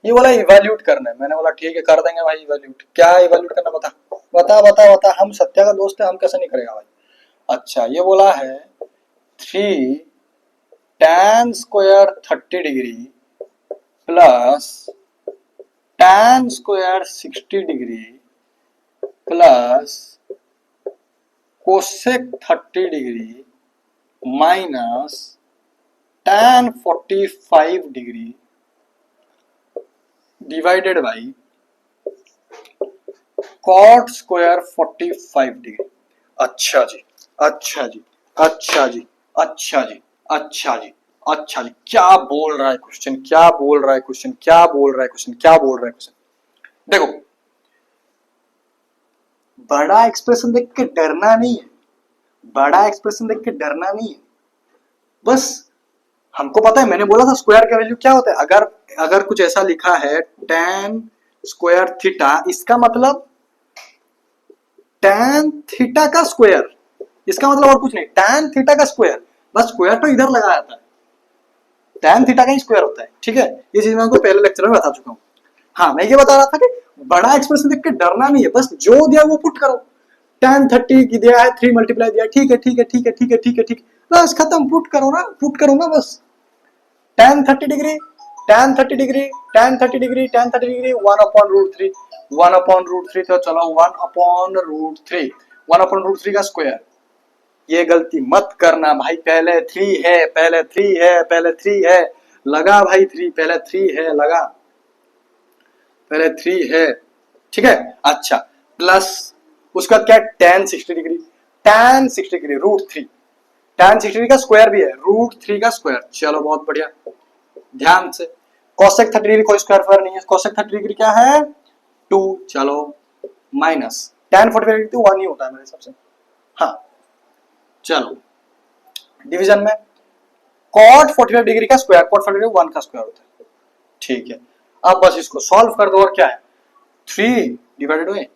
ये बोला इवैल्यूएट करना है, मैंने बोला ठीक है कर देंगे भाई इवैल्यूएट, क्या इवैल्यूएट करना, बता बता बता बता, हम सत्या का दोस्त है, हम कैसे नहीं करेगा भाई, अच्छा ये बोला है 3 tan square 30 degree plus tan square 60 degree plus cosec 30 degree minus tan 45 degree divided by cot square 45 degree, अच्छा जी अच्छा जी अच्छा जी अच्छा जी अच्छा जी अच्छा जी, क्या बोल रहा है क्वेश्चन, क्या बोल रहा है क्वेश्चन, क्या बोल रहा है क्वेश्चन, क्या बोल रहा है क्वेश्चन, देखो बड़ा एक्सप्रेशन देख के डरना नहीं है, बड़ा एक्सप्रेशन देख के डरना नहीं है, बस हमको पता है, मैंने बोला था स्क्वायर का वैल्यू क्या होता है। अगर अगर कुछ ऐसा लिखा है tan स्क्वायर थीटा, इसका मतलब tan थीटा का स्क्वायर, इसका मतलब और कुछ नहीं, tan थीटा का स्क्वायर, बस स्क्वायर तो इधर लगाया था, tan थीटा का ही स्क्वायर होता है, ठीक है। ये चीज मैं आपको पहले लेक्चर में बता चुका हूँ। हाँ, मैं ये बता रहा था कि बड़ा एक्सप्रेशन देख के डरना नहीं है, बस जो दिया वो पुट करो। tan 30 की दिया है, 3 मल्टीप्लाई दिया, ठीक है ठीक है ठीक है ठीक है ठीक है ठीक, बस खत्म, पुट करो ना, पुट करो ना बस। tan 30 degree, tan 30 degree, tan 30 degree, tan 30 degree, 1/√3, 1/√3, तो चलो 1/√3, 1/√3 का स्क्वायर। ये गलती मत करना भाई, पहले 3 है, पहले 3 है, पहले 3 है, लगा भाई 3, पहले 3 है, लगा, पहले 3 है, ठीक है। अच्छा, प्लस उसका क्या, tan 60 degree, tan 60 degree √3, tan 60 degree का स्क्वायर भी है, √3 का स्क्वायर, चलो बहुत बढ़िया। ध्यान से, cosec 30 डिग्री कोई स्क्वायर फायर नहीं है, cosec 30 डिग्री क्या है 2, चलो माइनस tan 45 डिग्री तो 1 ही होता है मेरे हिसाब से। हाँ चलो, डिवीजन में cot 45 डिग्री का स्क्वायर, cot 45 डिग्री 1 का स्क्वायर होता है, ठीक है। अब बस इसको सॉल्व कर दो, और क्या है 3 डिवाइडेड बाय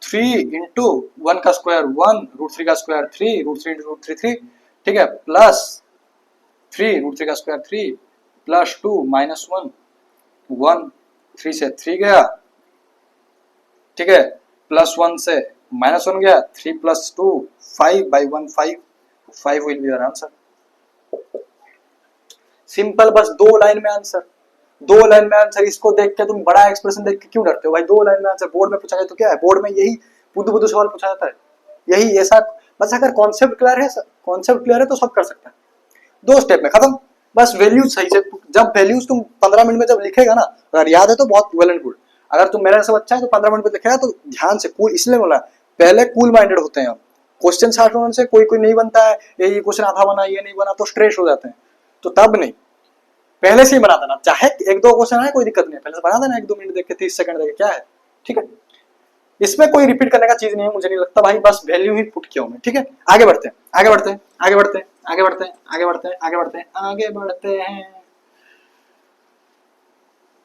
3 इंटू 1 का स्क्वायर 1, √3 का स्क्वायर 3, √3 इंटू √3 3, ठीक है, प्लस 3 √3 का स्क्वायर 3, प्लस 2 माइनस 1 1, 3 से 3 गया, ठीक है, प्लस 1 से माइनस 1 गया, 3 plus 2 5/1 5, 5 will be your answer. Simple, बस 2 लाइन में आंसर, 2 लाइन में आंसर। इसको देख के तुम बड़ा एक्सप्रेशन देख के क्यों डरते हो भाई, 2 लाइन में आंसर। बोर्ड में पूछा जाए तो क्या है, बोर्ड में यही बुद्धू बुद्धू सवाल पूछा जाता है, यही ऐसा। बस अगर कॉन्सेप्ट क्लियर है, कॉन्सेप्ट क्लियर है तो सब कर सकते हैं, 2 स्टेप में खत्म। बस वैल्यूज सही से, जब वैल्यूज तुम 15 मिनट में जब लिखेगा ना, अगर याद है तो बहुत वेल एंड गुड, अगर तुम मेरे से अच्छा है तो 15 मिनट में लिखेगा तो ध्यान से, कूल इसलिए बोला, पहले कूल माइंडेड होते हैं हम, क्वेश्चन स्टार्ट होने से कोई कोई नहीं बनता है, ये क्वेश्चन आधा बना, ये नहीं बना, तो स्ट्रेस हो जाते हैं, तो तब नहीं, पहले से ही बना देना, चाहे 1-2 क्वेश्चन आए कोई दिक्कत नहीं है, पहले से बना देना, 1-2 मिनट देख के 30 सेकंड देख के, क्या है, ठीक है। इसमें कोई रिपीट करने का चीज नहीं है, मुझे नहीं लगता भाई, बस वैल्यू ही पुट किया हूं मैं, ठीक है। आगे बढ़ते हैं, आगे बढ़ते हैं, आगे बढ़ते हैं, आगे बढ़ते हैं, आगे बढ़ते हैं, आगे बढ़ते हैं, आगे बढ़ते हैं।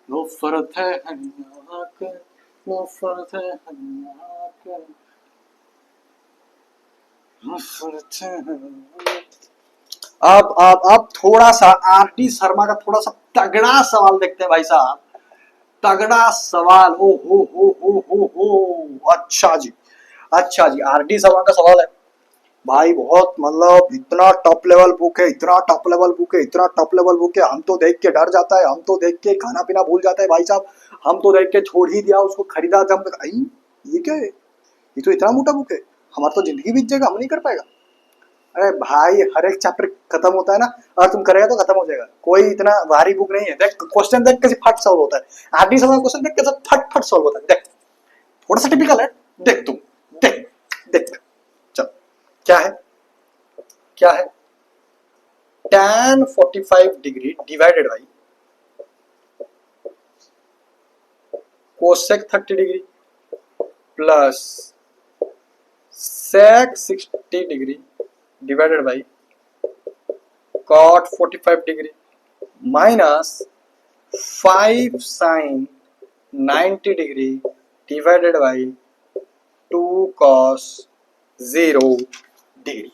वो फर्क है वो फर्क है अब थोड़ा सा आरटी शर्मा का थोड़ा सा तगड़ा सवाल देखते हैं भाई साहब, तगड़ा सवाल। ओ हो, अच्छा जी, अच्छा जी, आरटी शर्मा का सवाल है भाई, बहुत मतलब इतना टॉप लेवल बुक है, इतना टॉप लेवल बुक है, इतना टॉप लेवल बुक है, हम तो देख के डर जाता है, हम तो देख के खाना पीना भूल जाता है भाई साहब, हम तो देख के छोड़ ही दिया उसको, खरीदा जब तक ये क्या है, ये तो इतना मोटा बुक है, हमारा तो जिंदगी बीत जाएगा, हम नहीं कर पाएगा। अरे भाई, हर एक चैप्टर खत्म होता है ना, और तुम करेगा तो खत्म हो जाएगा, कोई इतना भारी बुक नहीं है। देख क्वेश्चन देख कैसे फट सॉल्व होता है, आरटी शर्मा क्वेश्चन देख कैसे फट फट सॉल्व होता है, देख थोड़ा सा टिपिकल है, देख तुम, देख देख, चल क्या है, क्या है, tan 45 degree divided by cosec 30 degree plus sec 60 degree divided by cot 45 degree minus 5 sin 90 degree divided by 2 cos 0 degree.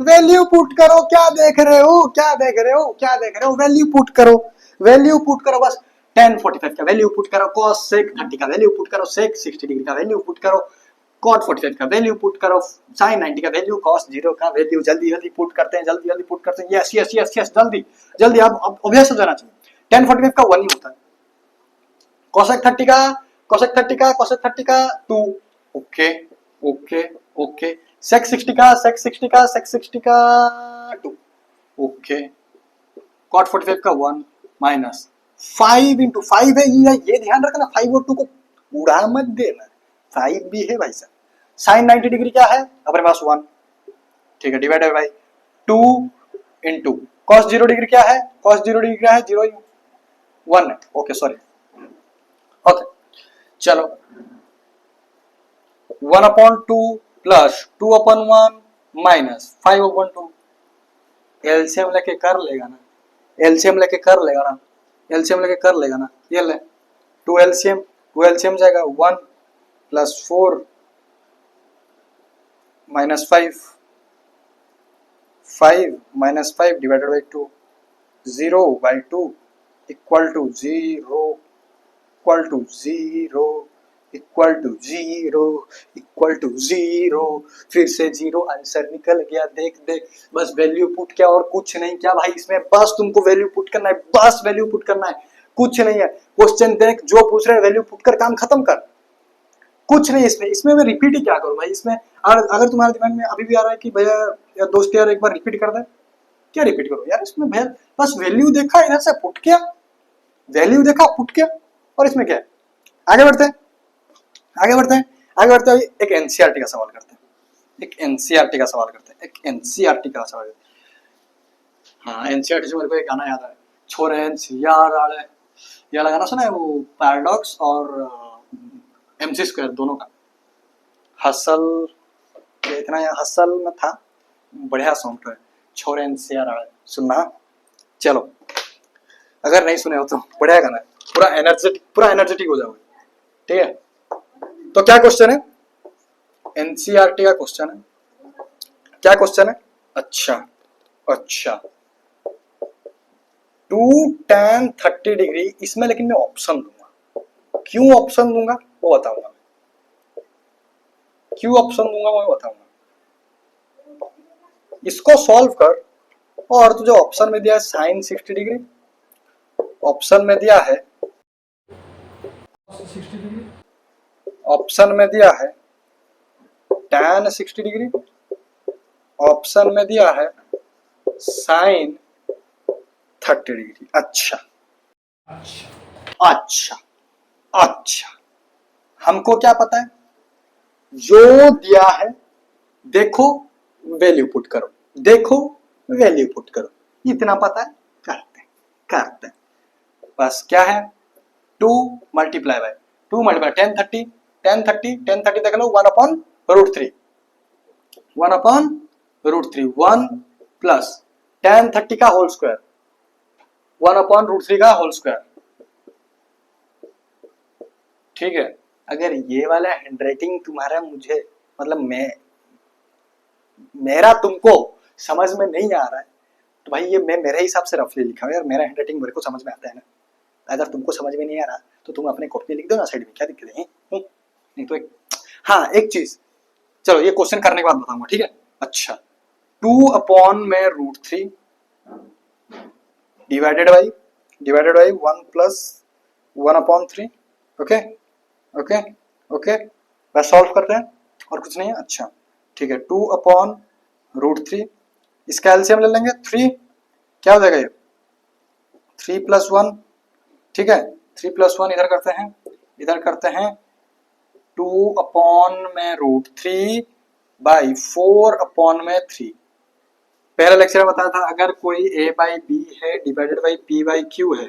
Value put करो, क्या देख रहे हो, क्या देख रहे हो, क्या देख रहे हो, वैल्यू पुट करो, वैल्यू पुट करो, बस tan 45 का वैल्यू पुट करो, cos sec 30 का वैल्यू पुट करो, sec 60 डिग्री का वैल्यू पुट करो, cot 45 का वैल्यू पुट करो, sin 90 का वैल्यू, cos 0 का वैल्यू, जल्दी जल्दी पुट करते हैं, जल्दी जल्दी पुट करते हैं, यस यस यस यस, जल्दी जल्दी, अब ऑब्वियस हो जाना चाहिए, tan 45 का 1 ही होता है, cosec 30 का, cosec 30 का, cosec 30 का 2, ओके ओके ओके, sec 60 का, sec 60 का, sec 60 का 2, ओके, cot 45 का 1 माइनस 5 इंटू 5 है, ये ध्यान रखना, 5 और 2 को उड़ा मत देना, 5 भी है भाई साहब, sin 90 डिग्री क्या है अपने पास 1, ठीक है, divided by 2 into cos 0 degree क्या है, cos 0 डिग्री क्या है 0 1 है, ओके सॉरी, ओके चलो 1/2 प्लस 2/1 माइनस 5/2। एलसीएम लेके कर लेगा ना, एलसीएम लेके कर लेगा ना, एलसीएम लेके कर लेगा ना। ये ले 2 एलसीएम, 2 एलसीएम जाएगा 1 plus 4 minus 5, 5 minus 5 divided by 2, 0/2 equal to 0, equal to 0, equal to 0, equal to 0। फिर से 0 आंसर निकल गया। देख देख, बस वैल्यू पुट किया और कुछ नहीं किया भाई इसमें, बस तुमको वैल्यू पुट करना है, बस वैल्यू पुट करना है, कुछ नहीं है। क्वेश्चन देख, जो पूछ रहे हैं वैल्यू पुट कर काम खत्म कर, कुछ नहीं इसमें। इसमें मैं रिपीट ही क्या करूं भाई इसमें। अगर तुम्हारे दिमाग में अभी भी आ रहा है कि भैया या दोस्त यार एक बार रिपीट कर दे, क्या रिपीट करो यार इसमें भैया, बस वैल्यू देखा इधर से पुट किया, वैल्यू देखा पुट किया, और इसमें क्या है। आगे बढ़ते हैं, आगे बढ़ते हैं, आगे बढ़ते हैं। एक एनसीईआरटी का सवाल करते हैं, एक एनसीईआरटी का सवाल करते हैं, एक एनसीईआरटी का सवाल। हाँ, एनसीईआरटी से मेरे को एक गाना याद है, छोरे एनसीईआर आले, ये वाला गाना सुना है, वो पैराडॉक्स और एमसी स्क्वायर दोनों का। हसल, इतना हसल में था, बढ़िया सॉन्ग है, छोरे एनसीईआर आले, सुनना। चलो, अगर नहीं सुने हो तो बढ़िया गाना है, पूरा एनर्जेटिक हो जाओगे, ठीक है। तो क्या क्वेश्चन है, एनसीईआरटी का क्वेश्चन है, क्या क्वेश्चन है। अच्छा अच्छा, 2 tan 30 डिग्री, इसमें लेकिन मैं ऑप्शन दूंगा। क्यों ऑप्शन दूंगा वो बताऊंगा, क्यों ऑप्शन दूंगा वो बताऊंगा। इसको सॉल्व कर, और तुझे ऑप्शन में दिया है साइन 60 डिग्री, ऑप्शन में दिया है, ऑप्शन में दिया है tan 60 डिग्री, ऑप्शन में दिया है साइन 30 डिग्री। अच्छा अच्छा अच्छा अच्छा, हमको क्या पता है, जो दिया है देखो वैल्यू पुट करो, देखो वैल्यू पुट करो, इतना पता है, करते करते। बस क्या है, 2 मल्टीप्लाई बाय 2 मल्टीप्लाई 10 30 10 30 10 30 देख लो, 1/√3, 1/√3, 1 प्लस tan 30 का होल स्क्वायर, 1/√3 का होल स्क्वायर, ठीक है। अगर ये वाला हैंडराइटिंग तुम्हारा मुझे मतलब मेरा तुमको समझ में नहीं आ रहा है तो भाई ये मैं मेरे हिसाब से रफली लिखा हूं यार, मेरा हैंडराइटिंग मेरे को समझ में आता है ना। अगर तुमको समझ में नहीं आ रहा तो तुम अपने कॉपी लिख दो ना साइड में, क्या दिक्कत है। नहीं तो हाँ एक चीज, चलो ये क्वेश्चन करने के बाद बताऊंगा, ठीक है। अच्छा, 2/√3 divided by 1 plus 1/3, okay okay okay. बस सॉल्व करते हैं और कुछ नहीं है। अच्छा ठीक है, 2/√3, इसका एलसीएम ले लेंगे 3, क्या हो जाएगा ये 3 + 1, ठीक है। 3 + 1 इधर करते हैं, इधर करते हैं 2/√3 बाई 4/3। पहले लेक्चर में बताया था अगर कोई a/b है डिवाइडेड बाई p/q है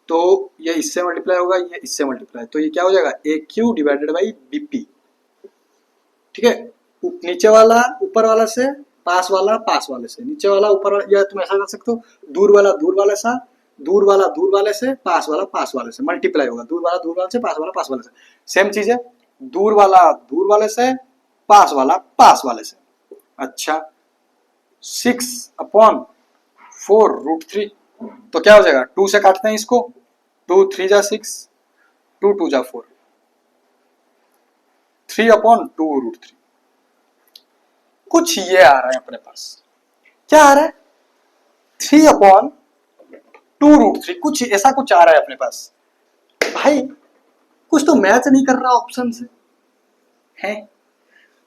तो ये इससे मल्टीप्लाई होगा, ये इससे मल्टीप्लाई, तो ये क्या हो जाएगा AQ डिवाइडेड बाई BP, ठीक है। नीचे वाला ऊपर वाला से, पास वाला पास वाले से, नीचे वाला ऊपर वाला, या तुम ऐसा कर सकते हो दूर वाला दूर वाले से, दूर वाला दूर वाले से, पास वाला पास वाले से मल्टीप्लाई होगा, दूर वाला दूर वाले से, पास वाला पास वाले से। सेम चीज है, दूर वाला दूर वाले से, पास वाला पास वाले से। अच्छा, 6/4√3, तो क्या हो जाएगा 2 से काटते हैं इसको, 2 3 जा 6, 2 2 जा 4, 3/2√3। कुछ ये आ रहा है अपने पास, क्या आ रहा है 3/2√3, कुछ ऐसा कुछ आ रहा है अपने पास। भाई कुछ तो मैच नहीं कर रहा ऑप्शन से है।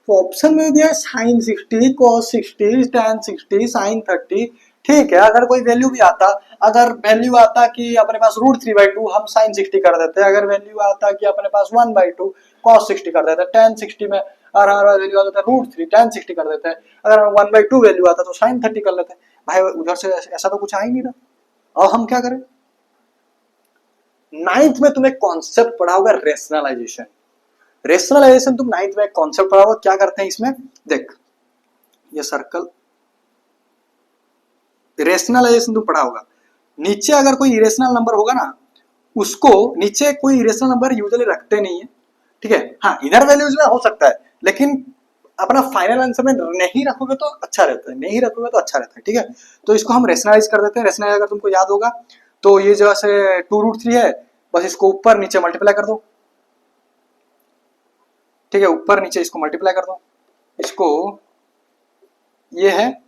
तो ऑप्शन में दिया है साइन 60 cos 60 tan 60 sin 30, ठीक है। अगर कोई वैल्यू भी आता, अगर वैल्यू आता कि अपने पास √3/2 हम sin 60 कर देते, अगर वैल्यू आता कि अपने पास 1/2 cos 60 कर देते, tan 60 में अगर वैल्यू आता था √3 tan 60 कर देते, अगर 1/2 वैल्यू आता तो sin 30 कर लेते। भाई उधर से ऐसा तो कुछ आ ही नहीं रहा, अब हम क्या करें। 9th में तुम्हें कॉन्सेप्ट पढ़ा होगा रेशनलाइजेशन, रेशनलाइजेशन तुम 9th में कॉन्सेप्ट पढ़ा हुआ, क्या करते हैं इसमें, देख ये सर्कल, रेशनलाइजेशन तुम पढ़ा होगा, नीचे अगर कोई इरेशनल नंबर होगा ना, उसको नीचे कोई इरेशनल नंबर यूजुअली रखते नहीं है, ठीक है, हाँ इधर वैल्यूज में हो सकता है, लेकिन अपना फाइनल आंसर में नहीं रखोगे तो अच्छा रहता है, नहीं रखोगे तो अच्छा रहता है, ठीक है। तो इसको हम रेशनलाइज कर देते हैं। रेशनलाइज अगर तुमको याद होगा तो ये जो है 2√3 है, बस इसको ऊपर नीचे मल्टीप्लाई कर दो, ठीक है, ऊपर नीचे इसको मल्टीप्लाई कर दो, इसको ये है,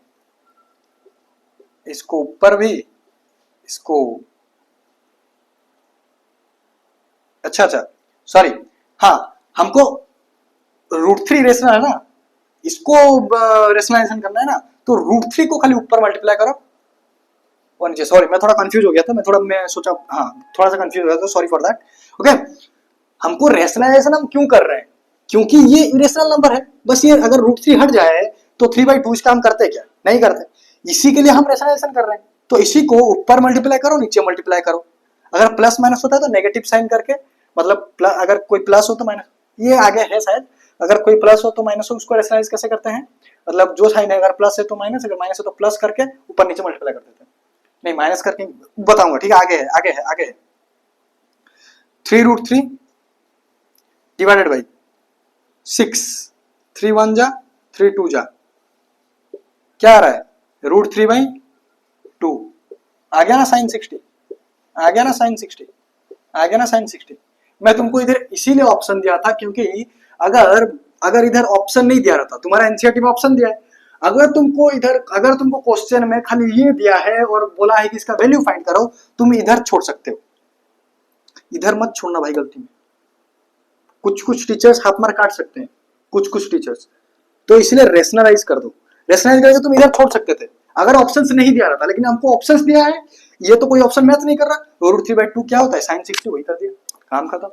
इसको ऊपर भी, इसको अच्छा सॉरी, हाँ हमको √3 रेशनल है ना, इसको रेशनलाइजेशन करना है ना, तो √3 को खाली ऊपर मल्टीप्लाई करो और नीचे, सॉरी मैं थोड़ा कंफ्यूज हो गया था, मैं सोचा, हाँ थोड़ा सा कंफ्यूज हो गया था, सॉरी फॉर दैट। ओके, हमको रेशनलाइजेशन हम क्यों कर रहे हैं, क्योंकि ये इरेशनल नंबर है, बस ये अगर √3 हट जाए तो 3/2 इसका हम करते क्या, नहीं करते, इसी के लिए हम रेशनलाइजेशन कर रहे हैं। तो इसी को ऊपर मल्टीप्लाई करो, नीचे मल्टीप्लाई करो, अगर प्लस माइनस होता है तो नेगेटिव साइन करके, मतलब अगर कोई प्लस हो तो माइनस, ये आगे है शायद, अगर कोई प्लस हो तो माइनस हो, उसको रेशनलाइज कैसे करते हैं, मतलब जो साइन है अगर प्लस है तो माइनस, अगर माइनस है तो प्लस करके ऊपर नीचे मल्टीप्लाई कर देते हैं, नहीं माइनस करके बताऊंगा, ठीक है, आगे है 3√3 डिवाइडेड बाई 6, 3 1 जा 3 2 जा, क्या आ रहा है, √3/2, आ गया ना साइन 60, आ गया ना साइन 60, आ गया ना साइन 60। मैं तुमको इधर इसीलिए ऑप्शन दिया था क्योंकि अगर इधर ऑप्शन नहीं दिया रहता, तुम्हारा एनसीईआरटी में ऑप्शन दिया है, अगर तुमको क्वेश्चन में खाली ये दिया है और बोला है कि इसका वैल्यू फाइंड करो, तुम इधर छोड़ सकते हो, इधर मत छोड़ना भाई गलती में, कुछ टीचर्स हाफ मार्क काट सकते हैं, कुछ टीचर्स, तो इसलिए रेशनलाइज कर दो, रेशनलाइज करके तुम इधर छोड़ सकते थे अगर ऑप्शंस नहीं दिया रहता, लेकिन हमको ऑप्शंस दिया है, ये तो कोई ऑप्शन मैच नहीं कर रहा, √3/2 क्या होता है, साइन 60, वही कर दिया, काम खत्म।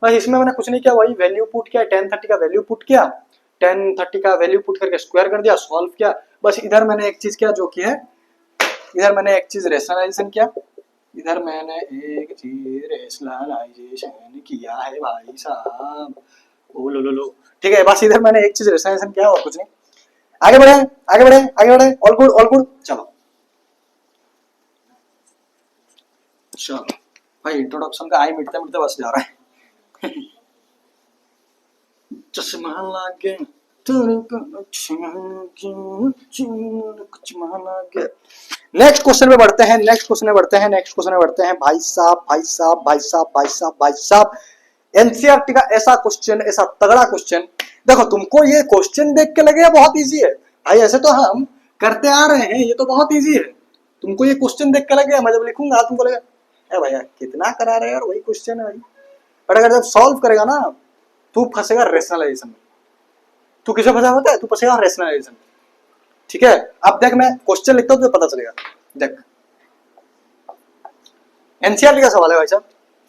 बस इसमें मैंने कुछ नहीं किया, वही वैल्यू पुट किया, 1030 का वैल्यू पुट किया, 1030 का वैल्यू पुट करके स्क्वायर कर दिया, सॉल्व किया, बस इधर मैंने एक चीज किया, जो कि है इधर मैंने एक चीज रेशनलाइजेशन किया, इधर मैंने एक चीज रेशनलाइजेशन किया है भाई साहब, ओ लो, ठीक है, बस इधर मैंने एक चीज रेशनलाइजेशन किया और कुछ नहीं। आगे बढ़े, ऑल गुड, चलो भाई, इंट्रोडक्शन का आई मिटते मिटते बस जा रहा है। चश्मा लागे नेक्स्ट क्वेश्चन में बढ़ते हैं भाई साहब, एनसीईआरटी का ऐसा क्वेश्चन, ऐसा तगड़ा क्वेश्चन, देखो तुमको ये क्वेश्चन देख के लगेगा बहुत इजी है भाई, ऐसे तो हम करते आ रहे हैं, ये तो बहुत इजी है, तुमको ये क्वेश्चन देख के लगेगा, मैं जब लिखूंगा तुमको लगेगा अरे भैया कितना करा रहे हैं यार, वही क्वेश्चन है भाई, बट अगर जब सॉल्व करेगा ना तू फंसेगा रेशनलाइजेशन में, तू किसे फंसा होता है, तू फंसेगा रेशनलाइजेशन, ठीक है। अब देख मैं क्वेश्चन लिखता हूँ तो पता चलेगा, देख एनसीईआरटी का सवाल है भाई साहब,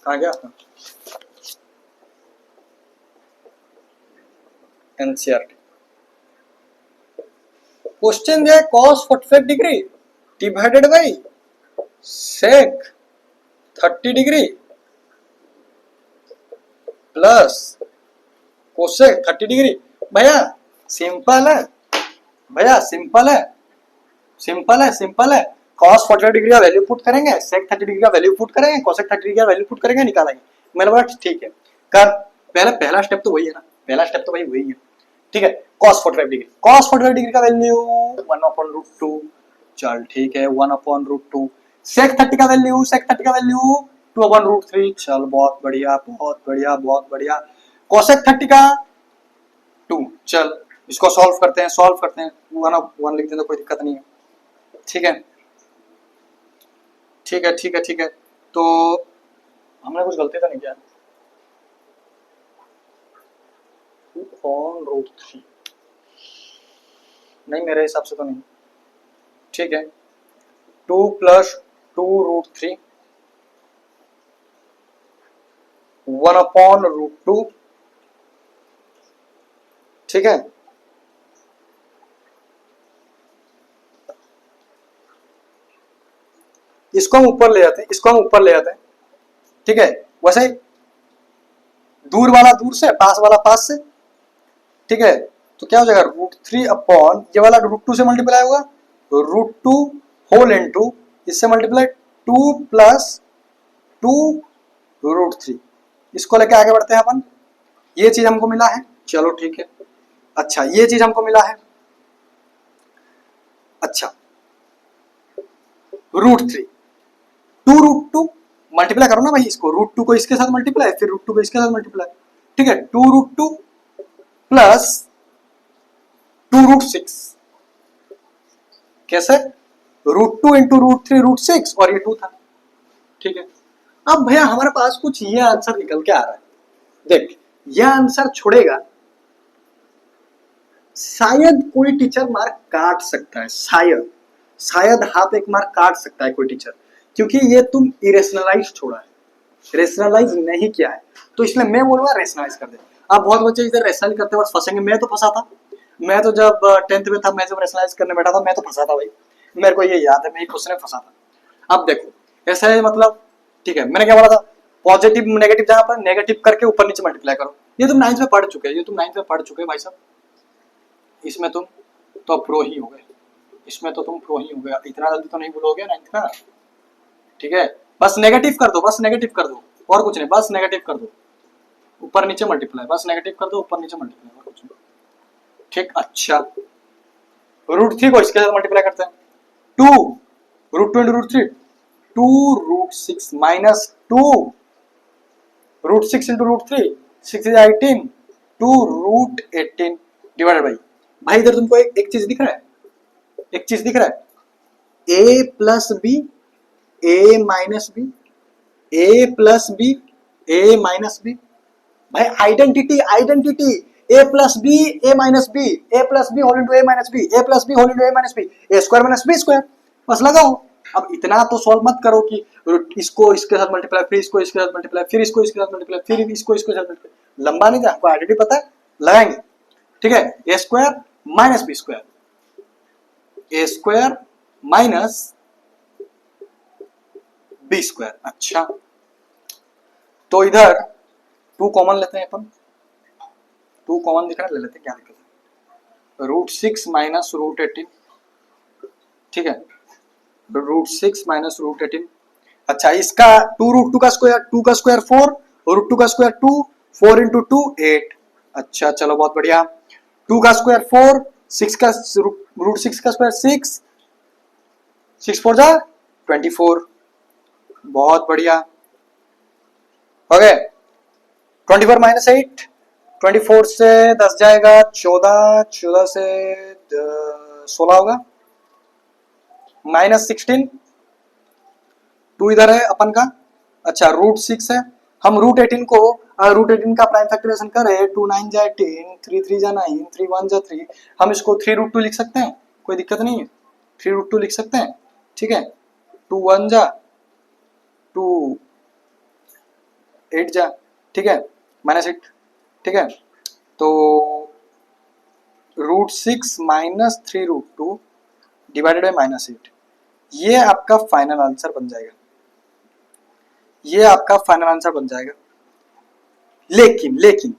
कहाँ गया एनसीईआरटी, क्वेश्चन जो है cos 45 degree divided by sec 30 degree plus cosec 30 degree, भैया सिंपल है, cos 45 डिग्री का वैल्यू पुट करेंगे, sec 30 डिग्री का वैल्यू पुट करेंगे, cosec 30 डिग्री का वैल्यू पुट करेंगे, निकालेंगे। मैंने बोला ठीक है, कर, पहला स्टेप तो वही है ना, वही है, ठीक है। cos 45 डिग्री का वैल्यू 1/√2, चल ठीक है 1/√2, sec 30 का वैल्यू 2/√3, चल बहुत बढ़िया, cosec 30 का 2, चल इसको सॉल्व करते हैं, 1/1 लिख देते, कोई दिक्कत नहीं है, ठीक है, तो हमने कुछ गलती तो नहीं किया, 2/√3 नहीं, मेरे हिसाब से तो नहीं, ठीक है, 2 + 2√3 1/√2, ठीक है, इसको हम ऊपर ले जाते हैं, ठीक है, वैसे दूर वाला दूर से, पास वाला पास से, ठीक है। तो क्या हो जाएगा, √3 अपॉन ये वाला √2 से मल्टीप्लाई होगा, √2 होल इनटू इससे मल्टीप्लाई 2 प्लस 2 √3। इसको लेके आगे बढ़ते हैं अपन। ये चीज हमको मिला है, चलो ठीक है। अच्छा ये चीज हमको मिला है, अच्छा √3 2 √2 मल्टीप्लाई करो ना भाई, इसको √2 को इसके साथ मल्टीप्लाई, फिर √2 को इसके साथ मल्टीप्लाई, ठीक है। 2 √2 प्लस 2 √6, कैसे, √2 इंटू √3 √6 और ये 2 था, ठीक है। अब भैया हमारे पास कुछ ये आंसर निकल के आ रहा है, देख यह आंसर छोड़ेगा, शायद कोई टीचर मार्क काट सकता है, शायद हाफ एक मार्क काट सकता है कोई टीचर, क्योंकि ये तुम इरेशनलाइज छोड़ा है, रेशनलाइज नहीं किया है, तो इसलिए मैं बोलूंगा रेशनलाइज कर दे। अब बहुत बच्चे इधर रेशनलाइज करते वक्त फंसेंगे, मैं तो फंसा था, मैं तो जब 10th में था, मैं जब रेशनलाइज करने बैठा था मैं तो फंसा था भाई, मेरे को ये याद है, मैं क्वेश्चन में फंसा था। अब देखो ऐसा है, मतलब ठीक है, मैंने क्या बोला था, पॉजिटिव नेगेटिव जहां पर नेगेटिव करके ऊपर नीचे मल्टीप्लाई करो, ये तुम 9th में पढ़ चुके हैं, ये तुम 9th में पढ़ चुके हैं भाई साहब, इसमें तुम तो प्रो ही हो गए, इसमें तो तुम प्रो ही हो गया, इतना जल्दी तो नहीं भूलोगे 9th का, ठीक है। बस नेगेटिव कर दो, बस नेगेटिव कर दो, और कुछ नहीं, बस नेगेटिव कर दो, ऊपर नीचे मल्टीप्लाई, बस नेगेटिव कर दो, ऊपर नीचे मल्टीप्लाई, और कुछ नहीं, ठीक। अच्छा √3 को इसके साथ मल्टीप्लाई करते हैं, 2 √2 into √3 2 √6 minus 2 √6 into √3 6 is 18 2 √18 divided by, भाई इधर तुमको एक चीज दिख रहा है, एक चीज दिख रहा है, a plus B a minus B, a plus B a minus B, भाई identity identity, a plus B a minus B, a plus B whole into a minus B, a plus B whole into a minus B, a square minus B square, बस लगाओ। अब इतना तो solve मत करो कि इसको इसके साथ मल्टीप्लाई, फिर इसको इसके साथ मल्टीप्लाई, फिर इसको इसके साथ मल्टीप्लाई, फिर इसको इसके साथ मल्टीप्लाई, लंबा नहीं था, आपको आइडेंटिटी पता है, लगाएंगे, ठीक है। a square minus B square, a square minus B square, अच्छा तो इधर 2 कॉमन लेते हैं अपन, 2 कॉमन दिख रहा है, ले लेते हैं, क्या दिक्कत है, √6 माइनस √18, ठीक है, √6 माइनस √18, अच्छा इसका 2 √2 का स्क्वायर, 2 का स्क्वायर 4 और √2 का स्क्वायर 2, 4 इंटू 2 8, अच्छा चलो बहुत बढ़िया, 2 का स्क्वायर 4, 6 का √6 का स्क्वायर 6, 6 4 जा 24, बहुत बढ़िया, हो गए 24 माइनस 8, 24 से 10 जाएगा 14, 14 से 16 होगा, माइनस 16, 2 इधर है अपन का, अच्छा √6 है, हम √18 को √18 का प्राइम फैक्टराइजेशन करें, 2 9 जा 18, 3 3 जा 9, 3 1 जा 3, हम इसको 3 √2 लिख सकते हैं, कोई दिक्कत नहीं है, 3 √2 लिख सकते हैं, ठीक है, 2 1 जा 2 8 जा, ठीक है, -8, ठीक है, तो √6 माइनस 3 √2 डिवाइडेड बाई -8, ये आपका फाइनल आंसर बन जाएगा, ये आपका फाइनल आंसर बन जाएगा। लेकिन लेकिन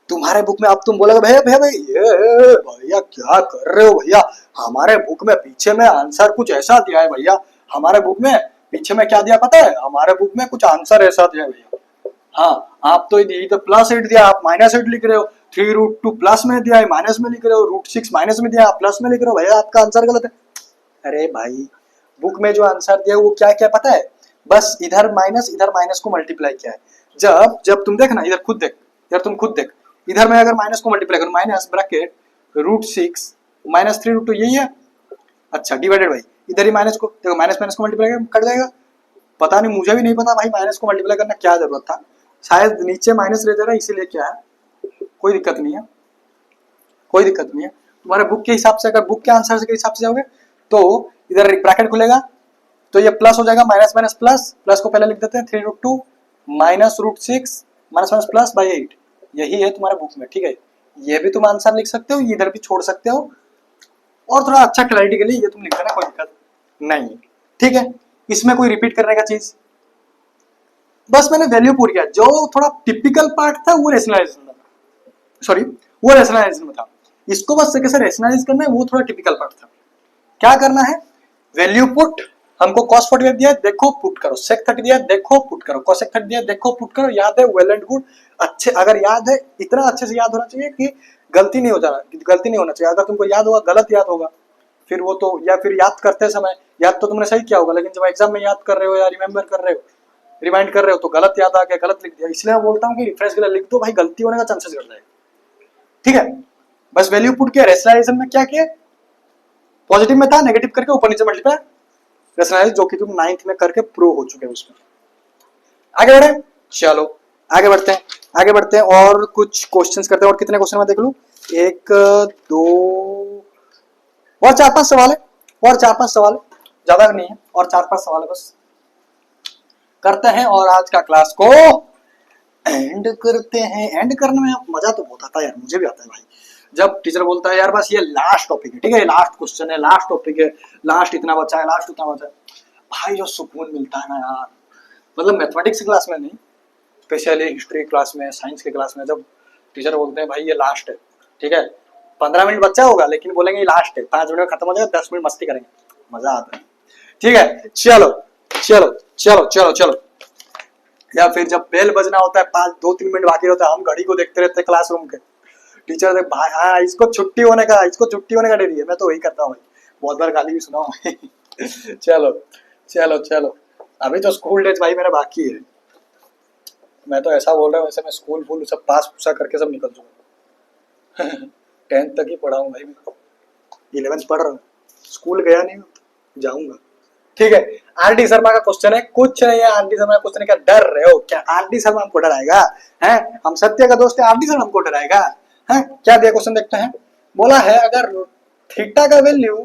तुम्हारे बुक में, अब तुम बोलोगे भैया भैया भैया क्या कर रहे हो भैया, हमारे बुक में पीछे में आंसर कुछ ऐसा दिया है भैया, हमारे बुक में पीछे में क्या दिया पता है, हमारे बुक में कुछ आंसर ऐसा दिया है भैया, हाँ आप तो इधर +8 दिया, आप -8 लिख रहे हो, 3 √2 प्लस में दिया है, माइनस में लिख रहे हो, √6 माइनस में दिया, आप प्लस में लिख रहे हो, भैया आपका आंसर गलत है। अरे भाई बुक में जो आंसर दिया वो क्या क्या पता है, बस इधर माइनस को मल्टीप्लाई किया है, जब जब तुम देख ना, इधर खुद देख, इधर तुम खुद देख, इधर मैं अगर माइनस को मल्टीप्लाई करूं, माइनस ब्रैकेट √6 माइनस 3 √2 यही है, अच्छा डिवाइडेड बाई, इधर ही माइनस को देखो, माइनस को मल्टीप्लाई कट जाएगा, पता नहीं, मुझे भी नहीं पता भाई माइनस को मल्टीप्लाई करना क्या जरूरत था, शायद नीचे माइनस रह जा रहा है इसीलिए क्या है, कोई दिक्कत नहीं है, कोई दिक्कत नहीं है, तुम्हारे बुक के हिसाब से, अगर बुक के आंसर के हिसाब से जाओगे तो इधर एक ब्रैकेट खुलेगा, तो ये प्लस हो जाएगा, माइनस माइनस प्लस, प्लस को पहले लिख देते हैं, 3 √2 minus √6 minus minus plus by 8, यही है तुम्हारे बुक में, ठीक है, ये भी तुम आंसर लिख सकते हो, इधर भी छोड़ सकते हो, और थोड़ा अच्छा क्लैरिटी के लिए ये तुम लिख देना, कोई दिक्कत नहीं है, ठीक है। इसमें कोई रिपीट करने का चीज बस मैंने वैल्यू पुट किया, जो थोड़ा टिपिकल पार्ट था वो रेशनलाइजेशन था, सॉरी वो रेशनलाइजेशन में था, इसको बस कैसे रेशनलाइज करना है वो थोड़ा टिपिकल पार्ट था। क्या करना है, वैल्यू पुट, हमको cos 45 दिया है देखो पुट करो, sec 30 दिया है देखो पुट करो, cosec 30 दिया है देखो पुट करो, याद है वेल एंड गुड। अच्छे अगर याद है इतना अच्छे से याद होना चाहिए कि गलती नहीं हो जाना, गलती नहीं होना चाहिए। अगर तुमको याद होगा गलत याद होगा फिर वो तो, या फिर याद करते समय याद तो तुमने सही किया होगा, लेकिन जब एग्जाम में याद कर रहे हो या रिमेम्बर कर रहे हो, रिमाइंड कर रहे हो तो गलत याद आ गया, गलत लिख दिया। इसलिए मैं बोलता हूँ कि रिफ्रेश के लिए लिख दो भाई, गलती होने का चांसेस घट जाएगा। ठीक है, बस वैल्यू पुट किया, रेशनलाइजेशन में क्या किया, पॉजिटिव में था नेगेटिव करके ऊपर नीचे मल्टीप्लाई, रेशनलाइज जो कि तुम 9th में करके प्रूव हो चुके हैं उसमें। आगे बढ़े, चलो आगे बढ़ते हैं, आगे बढ़ते हैं और कुछ क्वेश्चंस करते हैं। और कितने क्वेश्चन मैं देख लूं, 1 2 और 4-5 सवाल है, और 4-5 सवाल है, ज्यादा नहीं है, और 4-5 सवाल है बस करते हैं और आज का क्लास को एंड करते हैं। एंड करने में मजा तो बहुत आता है यार, मुझे भी आता है भाई, जब टीचर बोलता है यार बस ये लास्ट टॉपिक है, ठीक है लास्ट क्वेश्चन है, लास्ट टॉपिक है, लास्ट इतना बचा है, लास्ट उतना बचा है, भाई जो सुकून मिलता है ना यार, मतलब मैथमेटिक्स की क्लास में नहीं, स्पेशली हिस्ट्री क्लास में, साइंस की क्लास में, जब टीचर बोलते हैं भाई ये लास्ट है, ठीक है 15 मिनट बच्चा होगा लेकिन बोलेंगे ये लास्ट है, 5 मिनट में खत्म हो जाएगा, 10 मिनट मस्ती करेंगे, मजा आता है। ठीक है चलो चलो चलो चलो चलो, या फिर जब बेल बजना होता है 2-3 मिनट बाकी होता है, हम घड़ी को देखते रहते हैं क्लासरूम के, टीचर देख भाई हाँ इसको छुट्टी होने का डेरी है, मैं तो वही करता हूँ भाई, बहुत बार गाली भी सुना हूँ। चलो चलो चलो, अभी तो स्कूल डेज भाई मेरा बाकी है, मैं तो ऐसा बोल रहा हूँ वैसे मैं स्कूल फूल सब पास पूसा करके सब निकल चुका। 10th तक ही पढ़ा हूँ भाई, मैं 11th पढ़ रहा हूँ, स्कूल गया नहीं जाऊंगा। ठीक है, आर.डी. शर्मा का क्वेश्चन है, कुछ नहीं है आर.डी. शर्मा का क्वेश्चन है, क्या डर रहे हो क्या, आर.डी. शर्मा हमको डराएगा है, हम सत्य का दोस्त है, आर.डी. शर्मा हमको डराएगा है, क्या दिया क्वेश्चन देखते हैं। बोला है अगर थीटा का वैल्यू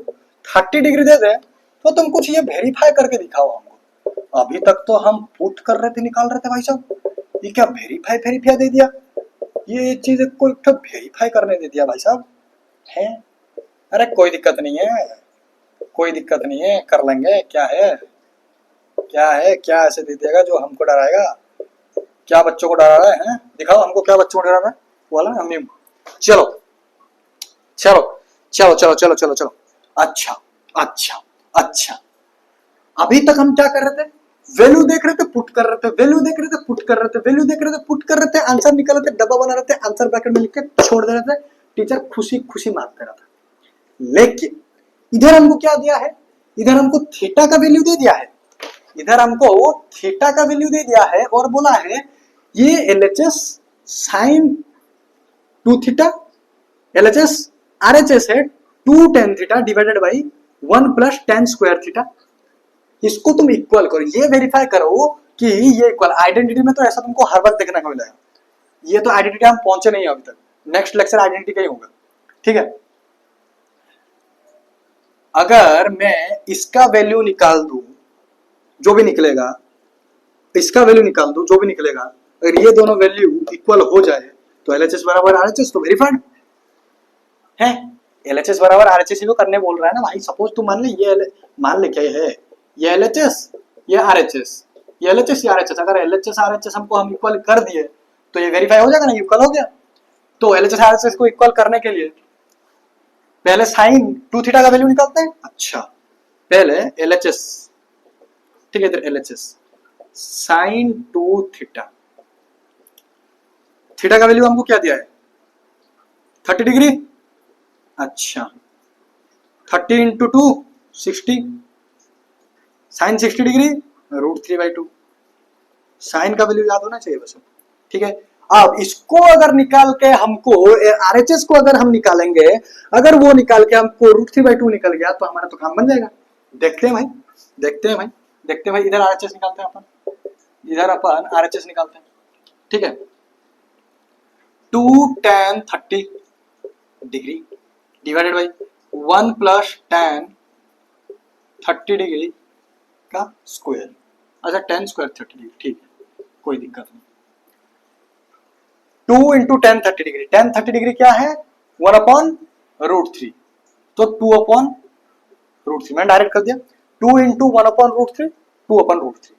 30 डिग्री दे दे तो तुम कुछ ये वेरीफाई करके दिखाओ हमको। अभी तक तो हम पुट कर रहे थे, निकाल रहे थे भाई साहब, ये क्या वेरीफाई दे दिया, ये चीज को एक तो वेरीफाई करने दे दिया भाई साहब है। अरे कोई दिक्कत नहीं है, कोई दिक्कत नहीं है, कर लेंगे, क्या है क्या ऐसे दे देगा जो हमको डराएगा, क्या बच्चों को डरा रहा है, दिखाओ हमको क्या बच्चों को डरा रहा है वाला हमने। चलो चलो चलो चलो चलो चलो चलो, अच्छा अच्छा अच्छा, अभी तक हम क्या कर रहे थे, वैल्यू देख रहे थे पुट कर रहे थे, वैल्यू देख रहे थे पुट कर रहे थे, वैल्यू देख रहे थे पुट कर रहे थे, आंसर निकल रहे थे, डब्बा बना रहे थे, आंसर ब्रैकेट में लिख के छोड़ दे रहे थे, टीचर खुशी खुशी मार्क दे रहा था। लेकिन इधर हमको क्या दिया है, इधर हमको थीटा का वैल्यू दे दिया है, इधर हमको थीटा का वैल्यू दे दिया है और बोला है ये LHS sine 2 theta, LHS RHS है 2 tan theta divided by 1 plus tan square theta, इसको तुम इक्वल करो, ये वेरीफाई करो कि ये इक्वल। आइडेंटिटी में तो ऐसा तुमको हर वक्त देखने को मिलेगा, ये तो आइडेंटिटी हम पहुंचे नहीं अभी तक, नेक्स्ट लेक्चर आइडेंटिटी का ही होगा। ठीक है, अगर मैं इसका वैल्यू निकाल दूं जो भी निकलेगा, इसका वैल्यू निकाल दूं जो भी निकलेगा, अगर ये दोनों वैल्यू इक्वल हो जाए तो LHS बराबर RHS तो वेरीफाइड है। LHS बराबर RHS को करने बोल रहा है ना भाई, सपोज तू मान ले ये मान ले क्या है, ये LHS ये RHS, ये LHS ये RHS, अगर LHS RHS हमको हम इक्वल कर दिए तो ये वेरीफाई हो जाएगा ना, इक्वल हो गया। तो LHS RHS को इक्वल करने के लिए पहले साइन 2 थीटा का वैल्यू निकालते हैं। अच्छा पहले LHS, ठीक है इधर LHS साइन 2 थीटा, थीटा का वैल्यू हमको क्या दिया है 30 डिग्री, अच्छा 30 इंटू 2 60, साइन 60 डिग्री √3/2, साइन का वैल्यू याद होना चाहिए बस। ठीक है, अब इसको अगर निकाल के हमको RHS को अगर हम निकालेंगे, अगर वो निकाल के हमको √3/2 निकल गया तो हमारा तो काम बन जाएगा। देखते हैं भाई, देखते हैं भाई, देखते हैं भाई, इधर RHS निकालते हैं अपन, इधर अपन RHS निकालते हैं। ठीक है, 2 tan 30 degree divided by 1 plus tan 30 degree का स्क्वायर, अच्छा tan स्क्वायर 30 डिग्री, ठीक है कोई दिक्कत नहीं। 2 into tan 30 degree, tan 30 degree क्या है 1/√3, तो 2/√3 मैंने डायरेक्ट कर दिया, 2 इंटू 1/√3 2/√3,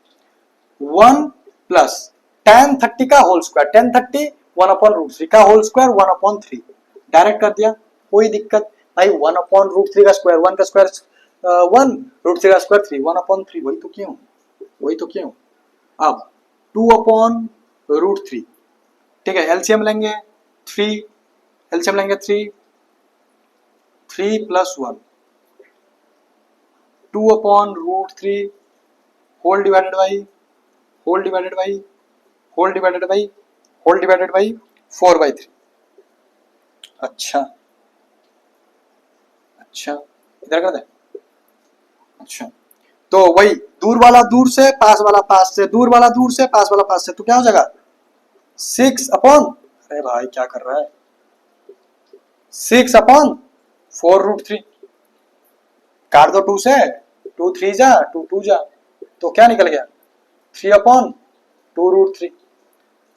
1 प्लस tan 30 का होल स्क्वायर, tan 30 1/√3 का होल स्क्वायर 1/3, डायरेक्ट कर दिया, कोई दिक्कत भाई। 1/√3 का स्क्वायर 1 का स्क्वायर 1, √3 का स्क्वायर 3, 1/3 वही तो क्यों, वही तो क्यों। अब 2/√3, ठीक है, एलसीएम लेंगे 3, एलसीएम लेंगे 3, 3 + 1, 2/√3 whole divided by whole divided by whole divided by whole divided by 4/3। अच्छा अच्छा, इधर कर दे। अच्छा, तो वही दूर वाला दूर से, पास वाला पास से, दूर वाला दूर से, पास वाला पास से, तो क्या हो जाएगा 6 अपॉन, अरे भाई क्या कर रहा है, 6/4√3, काट दो 2 से, 2 3 जा 2 2 जा, तो क्या निकल गया 3/2√3।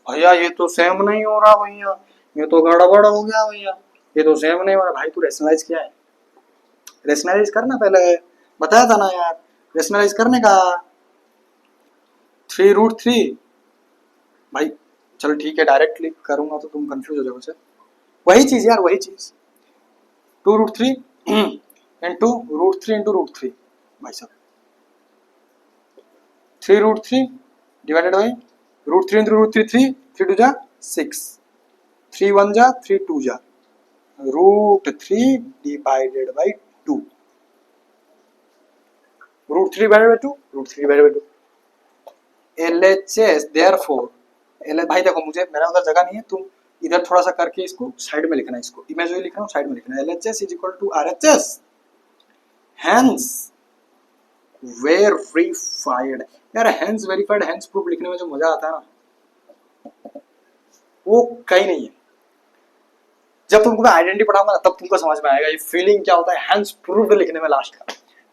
भैया ये तो सेम नहीं हो रहा भैया, ये तो गड़बड़ हो गया भैया, ये तो सेम नहीं हो रहा। भाई तू रेशनलाइज किया है, रेशनलाइज करना, पहले बताया था ना यार रेशनलाइज करने का। 3√3 भाई, चलो ठीक है, डायरेक्टली करूंगा तो तुम कंफ्यूज हो जाओगे। वही चीज यार, वही चीज, 2√3 इंटू √3 भाई साहब, 3√3 डिवाइडेड बाई √3 इंटू √3 3, 3 2 जा 6, 3 1 जा 3 2 जा, √3 divided by 2, √3 divided by 2, √3 divided by 2, LHS therefore, भाई देखो मुझे मेरा उधर जगह नहीं है, तुम इधर थोड़ा सा करके इसको साइड में लिखना है, इसको इमेज लिख रहा हूँ साइड में लिखना है, LHS is equal to RHS, hence verified. यार हेंस वेरीफाइड, हेंस प्रूफ लिखने में जो मजा आता है ना वो कहीं नहीं है। जब तुमको मैं आइडेंटिटी पढ़ाऊंगा ना तब तुमको समझ में आएगा ये फीलिंग क्या होता है हेंस प्रूफ लिखने में लास्ट का।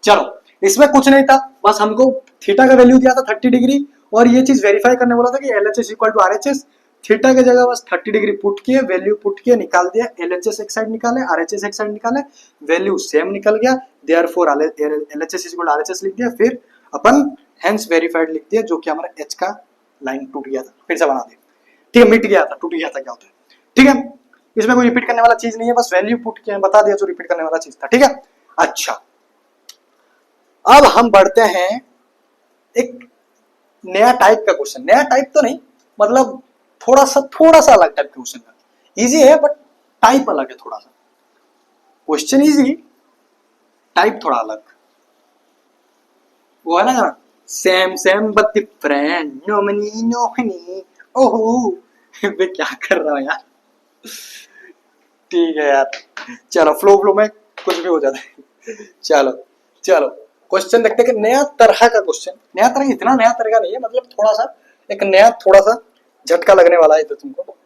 चलो इसमें कुछ नहीं था, बस हमको थीटा का वैल्यू दिया था 30 डिग्री, और ये चीज वेरीफाई करने बोला था कि LHS equal to RHS, theta की जगह बस 30 डिग्री पुट किए, वैल्यू पुट किए, निकाल दिया, LHS एक साइड निकाले, RHS एक साइड निकाले, वैल्यू सेम निकल गया, therefore LHS equal to RHS लिख दिया, फिर अपन हेंस वेरीफाइड लिख दिया, जो कि हमारा H का लाइन टूट गया था, फिर से बना दिया, ठीक है, मिट गया था, टूट गया था, क्या होता है, ठीक है, इसमें कोई रिपीट करने वाला चीज नहीं है, बस वैल्यू पुट किया, बता दिया जो रिपीट करने वाला चीज था, ठीक है। अच्छा, अब हम बढ़ते हैं एक नया टाइप का क्वेश्चन, नया टाइप तो नहीं, मतलब थोड़ा सा अलग टाइप का क्वेश्चन है, इजी है बट टाइप अलग है थोड़ा सा, क्वेश्चन इजी, टाइप थोड़ा अलग, वो है ना same same but different, no money no honey, ओहो मैं क्या कर रहा हूँ यार, ठीक है यार, चलो फ्लो में कुछ भी हो जाता है, चलो चलो क्वेश्चन देखते हैं कि नया तरह का क्वेश्चन, नया तरह, इतना नया तरह का नहीं है, मतलब थोड़ा सा एक नया, थोड़ा सा झटका लगने वाला है तो तुमको।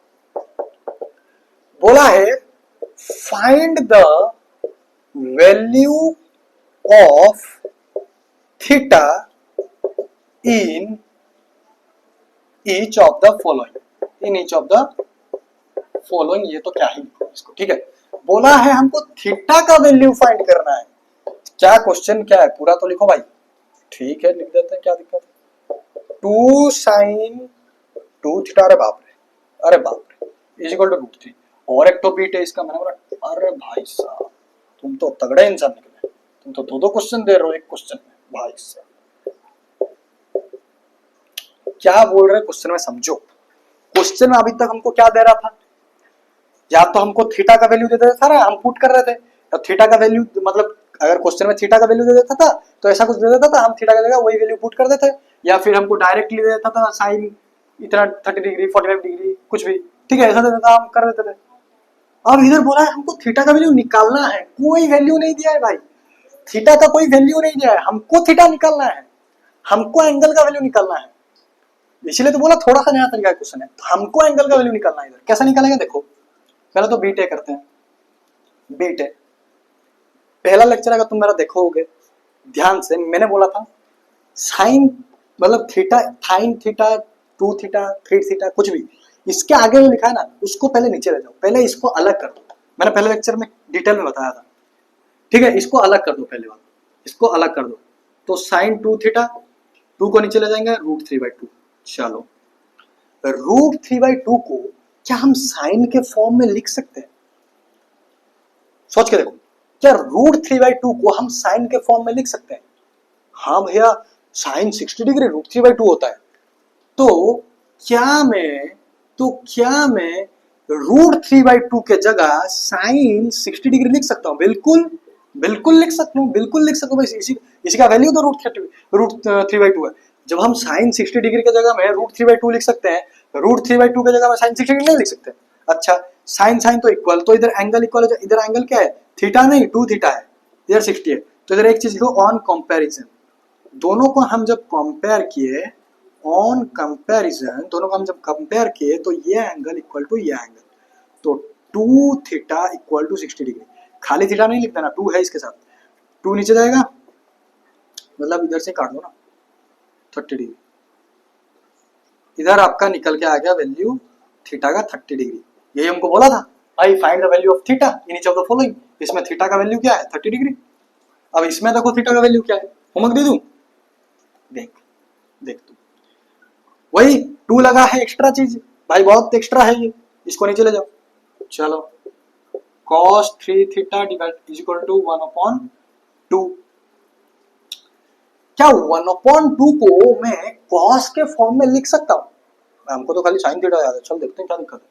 बोला है find the value of theta in each of the following, in each of the following, ये तो क्या ही इसको, ठीक है, बोला है हमको थीटा का वैल्यू फाइंड करना है, क्या क्वेश्चन क्या है पूरा तो लिखो भाई, ठीक है लिख देते हैं, क्या दिक्कत है, 2 sin 2 थीटा, अरे बाप रे इज इक्वल टू √3, और एक तो बीट है इसका, मैंने बोला अरे भाई साहब तुम तो तगड़े इंसान निकले, तुम तो दो क्वेश्चन दे रहे हो एक क्वेश्चन में, भाई साहब क्या बोल रहे क्वेश्चन में समझो, क्वेश्चन में अभी तक हमको क्या दे रहा था, या तो हमको थीटा का वैल्यू दे देता था ना, हम पुट कर रहे थे, तो थीटा का वैल्यू मतलब अगर क्वेश्चन में थीटा का वैल्यू दे देता था तो ऐसा कुछ दे देता था, हम थीटा की जगह वही वैल्यू पुट कर देते, या फिर हमको डायरेक्टली दे देता था साइन इतना 30 डिग्री 45 डिग्री कुछ भी, ठीक है, ऐसा दे देता हम कर देते थे। अब इधर बोला है हमको थीटा का वैल्यू निकालना है, कोई वैल्यू नहीं दिया है भाई, थीटा का कोई वैल्यू नहीं दिया है, हमको थीटा निकालना है, हमको एंगल का वैल्यू निकालना है, इसलिए तो बोला थोड़ा सा नया तरीका क्वेश्चन है, तो हमको एंगल का वैल्यू निकालना है, इधर कैसा निकालेंगे देखो, पहले तो बीटे करते हैं, बीटे पहला लेक्चर अगर तुम मेरा देखोगे ध्यान से, मैंने बोला था साइन मतलब theta, sine theta 2 theta 3 theta कुछ भी इसके आगे जो लिखा है ना उसको पहले नीचे ले जाओ, पहले इसको अलग कर दो, मैंने पहले लेक्चर में डिटेल में बताया था, ठीक है, इसको अलग कर दो, पहले बात इसको अलग कर दो, तो साइन 2 थीटा 2 को नीचे ले जाएंगे √3/2, चलो √3/2 को क्या हम साइन के फॉर्म में लिख सकते हैं? सोच के देखो, क्या √3/2 को हम साइन के फॉर्म में लिख सकते हैं? हाँ भैया, साइन 60 डिग्री √3/2 होता है। तो क्या मैं √3/2 के जगह साइन 60 डिग्री लिख सकता हूँ? बिल्कुल लिख सकता हूँ, इसी का वैल्यू तो √3/2 है। जब हम साइन 60 डिग्री के जगह में √3/2 लिख सकते हैं, √3/2 के जगह में साइन 60 डिग्री नहीं लिख सकते। अच्छा, साइन तो इक्वल, तो इधर एंगल इक्वल है, इधर एंगल क्या है? थीटा नहीं, 2 थीटा है, इधर 60 है। तो इधर एक चीज लिखो, ऑन कंपैरिजन। दोनों को हम जब कंपेयर किए, दोनों को हम जब कंपेयर किए, तो ये एंगल इक्वल टू ये एंगल, तो 2 थीटा इक्वल टू 60 डिग्री। खाली थीटा नहीं लिख देना, 2 है इसके साथ, 2 नीचे जाएगा, मतलब इधर से काट दो ना, 30 डिग्री। इधर आपका निकल के आ गया वैल्यू थीटा का 30 डिग्री। यही हमको बोला था, I find the value of theta in each of the following. इसमें थीटा का वैल्यू क्या है? 30 डिग्री। अब इसमें देखो थीटा का वैल्यू क्या है, होमवर्क दे दूं? देख तू, वही 2 लगा है, एक्स्ट्रा चीज भाई, बहुत एक्स्ट्रा है ये, इसको नीचे ले जाओ। चलो, cos 3 theta divide is equal to 1/2। क्या 1/2 को मैं cos के फॉर्म में लिख सकता हूँ? हमको तो खाली साइन थीटा याद है, चल देखते हैं क्या दिक्कत है।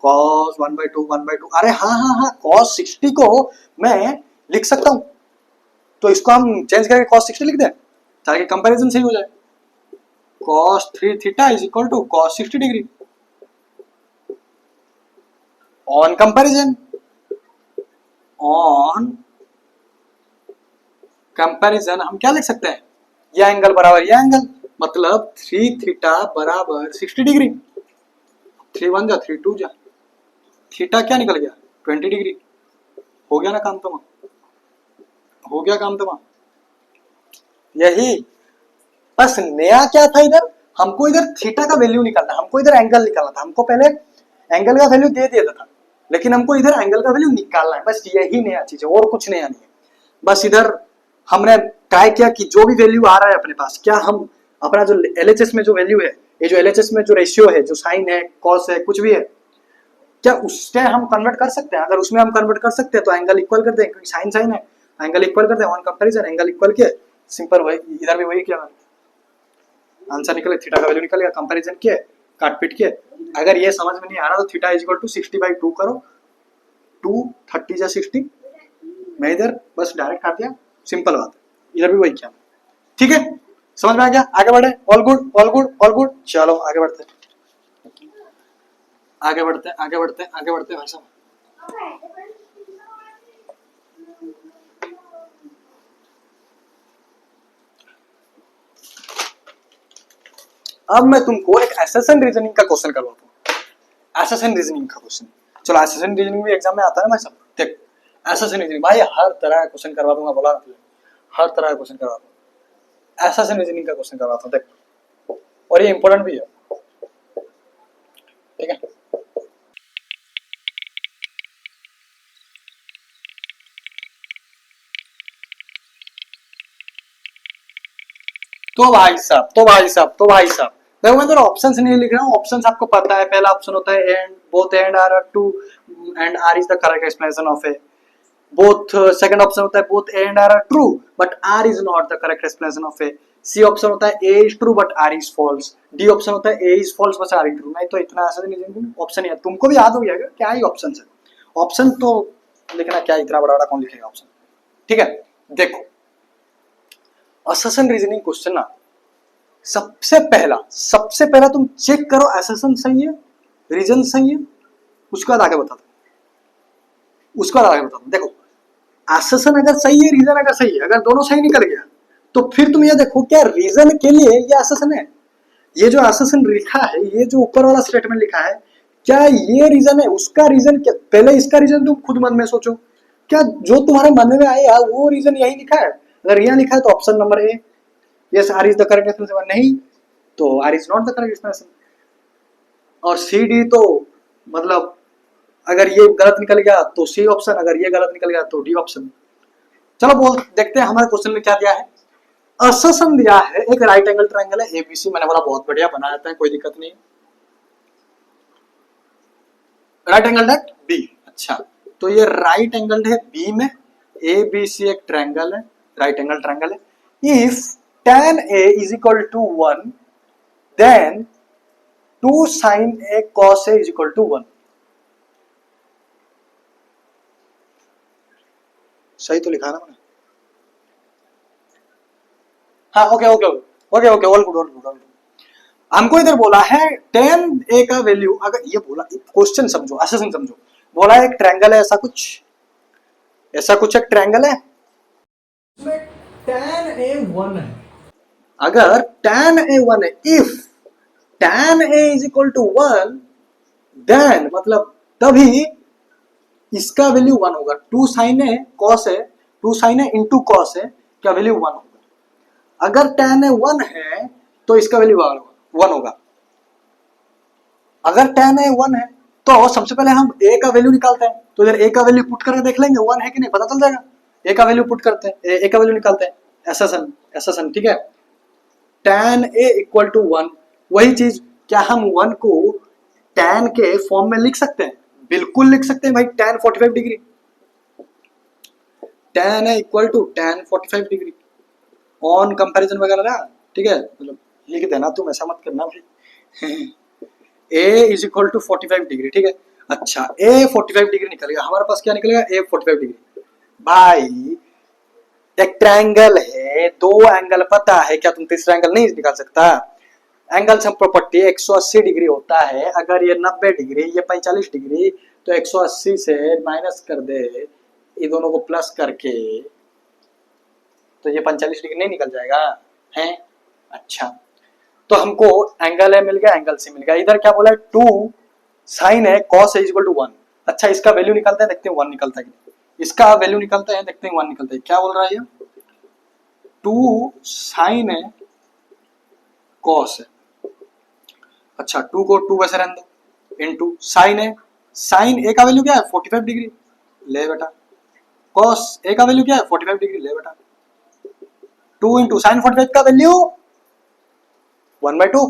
cos 1/2, अरे हाँ, cos 60 को मैं लिख सकता हूँ, तो इसको हम चेंज करके cos 60 लिख दें ताकि कंपैरिजन सही हो जाए। cos 3 theta is equal to cos 60 degree. On comparison हम क्या लिख सकते हैं? यह एंगल बराबर यह एंगल, मतलब 3 थीटा बराबर 60 डिग्री। 3 1 जा 3 2 जा, थीटा क्या निकल गया? 20 डिग्री। हो गया ना काम तमाम, हो गया काम तमाम। यही बस नया क्या था, इधर हमको इधर थीटा का वैल्यू निकालना, हमको इधर एंगल निकालना था। हमको पहले एंगल का वैल्यू दे दिया था, लेकिन हमको इधर एंगल का वैल्यू निकालना है। बस यही नया चीज है, और कुछ नया नहीं है। बस इधर हमने ट्राई किया कि जो भी वैल्यू आ रहा है अपने पास, क्या हम अपना जो एलएचएस में जो वैल्यू है, ये जो एलएचएस में जो रेशियो है, जो साइन है, कॉस है, कुछ भी है, क्या उससे हम कन्वर्ट कर सकते हैं? अगर उसमें हम कन्वर्ट कर सकते हैं तो एंगल इक्वल कर दें, क्योंकि साइन है, एंगल इक्वल कर दें। ऑन कंपैरिजन एंगल इक्वल किया, सिंपल वही, इधर भी वही किया, आंसर निकले, थीटा का वैल्यू निकल गया। कंपैरिजन किए, काट पीट किए। अगर ये समझ में नहीं आ रहा तो थीटा इज इक्वल टू 60/2 करो, 2 30 या 60, मैं इधर बस डायरेक्ट काट दिया, सिंपल बात है। इधर भी वही किया, ठीक है, समझ में आ गया? आगे बढ़े, all good all good all good. चलो आगे बढ़ते भाई साहब। अब मैं तुमको एक एसेशन रीजनिंग का क्वेश्चन करवाता हूँ। एसेशन रीजनिंग का क्वेश्चन, चलो एसेशन रीजनिंग भी एग्जाम में आता है ना भाई साहब। देख, एसेशन रीजनिंग भाई हर तरह का क्वेश्चन करवा दूंगा, बोला ना तुझे, हर तरह का क्वेश्चन करवा दूंगा। एसेशन रीजनिंग का क्वेश्चन करवाता हूँ, देख, और ये इंपॉर्टेंट भी है, ठीक है। तो भाई साहब देखो, मैं तो ऑप्शंस नहीं लिख रहा हूँ, ऑप्शंस आपको पता है। पहला ऑप्शन होता है and, both and R true and R is the correct explanation of A. Both, second option होता है both and R true but R is not the correct explanation of A. C option होता है A is true but R is false. D option होता है A is false but R is true. नहीं तो इतना ऐसा नहीं, option याद तुमको भी याद हो गया क्या ही ऑप्शन है। ऑप्शन तो लिखना क्या, इतना बड़ा बड़ा कौन लिखेगा ऑप्शन, ठीक है। देखो, एसेशन रीजनिंग क्वेश्चन ना, सबसे पहला तुम चेक करो एसेशन सही है, रीजन सही है, उसके बाद आगे बताता हूं। देखो, एसेशन अगर सही है, रीजन अगर सही है, अगर दोनों सही निकल गया, तो फिर तुम ये देखो क्या रीजन के लिए ये एसेशन है। ये जो एसेशन लिखा है, ये जो ऊपर वाला स्टेटमेंट लिखा है, क्या ये रीजन है? उसका रीजन क्या, पहले इसका रीजन तुम खुद मन में सोचो, क्या जो तुम्हारे मन में आया वो रीजन यही लिखा है? अगर यहाँ लिखा है तो option number A, yes R is the correct explanation, नहीं तो R is not the correct explanation. और सी डी तो मतलब अगर ये गलत निकल गया तो सी ऑप्शन, अगर ये गलत निकल गया तो डी ऑप्शन। चलो बोल देखते हैं हमारे क्वेश्चन में क्या दिया है। एसेशन दिया है, एक राइट एंगल ट्रायंगल है एबीसी, मैंने बोला बहुत बढ़िया बना जाता है, कोई दिक्कत नहीं। राइट एंगल है बी। अच्छा, तो ये राइट एंगल है बी में, ए बी सी एक ट्रायंगल है, राइट एंगल ट्रायंगल है। If tan A is equal to 1 then 2 sin A cos A is equal to 1। सही तो लिखा ना मैंने? हाँ, okay okay okay okay, all good all good all good. हमको इधर बोला है tan A का वैल्यू, अगर ये बोला, क्वेश्चन समझो, अससन समझो, बोला एक ट्रायंगल है, ऐसा कुछ एक ट्रायंगल है, इसमें tan A 1 है। अगर tan A 1 है, if tan A is equal to 1 then मतलब तभी इसका वैल्यू 1 होगा। 2 sin A cos A, 2 sin A into cos A का वैल्यू 1 होगा। अगर tan A 1 है तो इसका वैल्यू 1 होगा। अगर tan A 1 है तो सबसे पहले हम A का वैल्यू निकालते हैं, तो इधर A का वैल्यू पुट करके देख लेंगे 1 है कि नहीं, पता चल जाएगा। A का वैल्यू पुट करते हैं, A का वैल्यू निकालते हैं, ऐसा सन, ठीक है। tan A इक्वल टू 1, वही चीज, क्या हम 1 को tan के फॉर्म में लिख सकते हैं? बिल्कुल लिख सकते हैं भाई, tan 45 degree, tan A equal to tan 45 degree on comparison वगैरह ना, ठीक है, मतलब लिख देना, तुम ऐसा मत करना भाई। A is equal to 45 degree, ठीक है। अच्छा, A 45 डिग्री निकलेगा, हमारे पास क्या निकलेगा? A 45 degree. भाई एक ट्रायंगल है, दो एंगल पता है, क्या तुम तीसरा एंगल नहीं निकाल सकता? एंगल सम प्रॉपर्टी 180 डिग्री होता है, अगर ये 90 डिग्री, ये 45 डिग्री, तो 180 से माइनस कर दे, ये दोनों को प्लस करके, तो ये 45 डिग्री नहीं निकल जाएगा है? अच्छा, तो हमको एंगल है मिल गया, एंगल सी मिल गया। इधर क्या बोला है? 2 साइन है cos है इक्वल टू 1। अच्छा, इसका वैल्यू निकलता है, देखते हैं 1 निकलता है, इसका वैल्यू निकलता है, देखते हैं 1 निकलता है। क्या बोल रहा है ये? 2 साइन है cos है। अच्छा, 2 को 2 वैसे रहने दो, इनटू साइन है, साइन ए का वैल्यू क्या है? 45 डिग्री, ले बेटा। cos ए का वैल्यू क्या है? 45 डिग्री, ले बेटा। 2 इंटू साइन 45 का वैल्यू 1/2,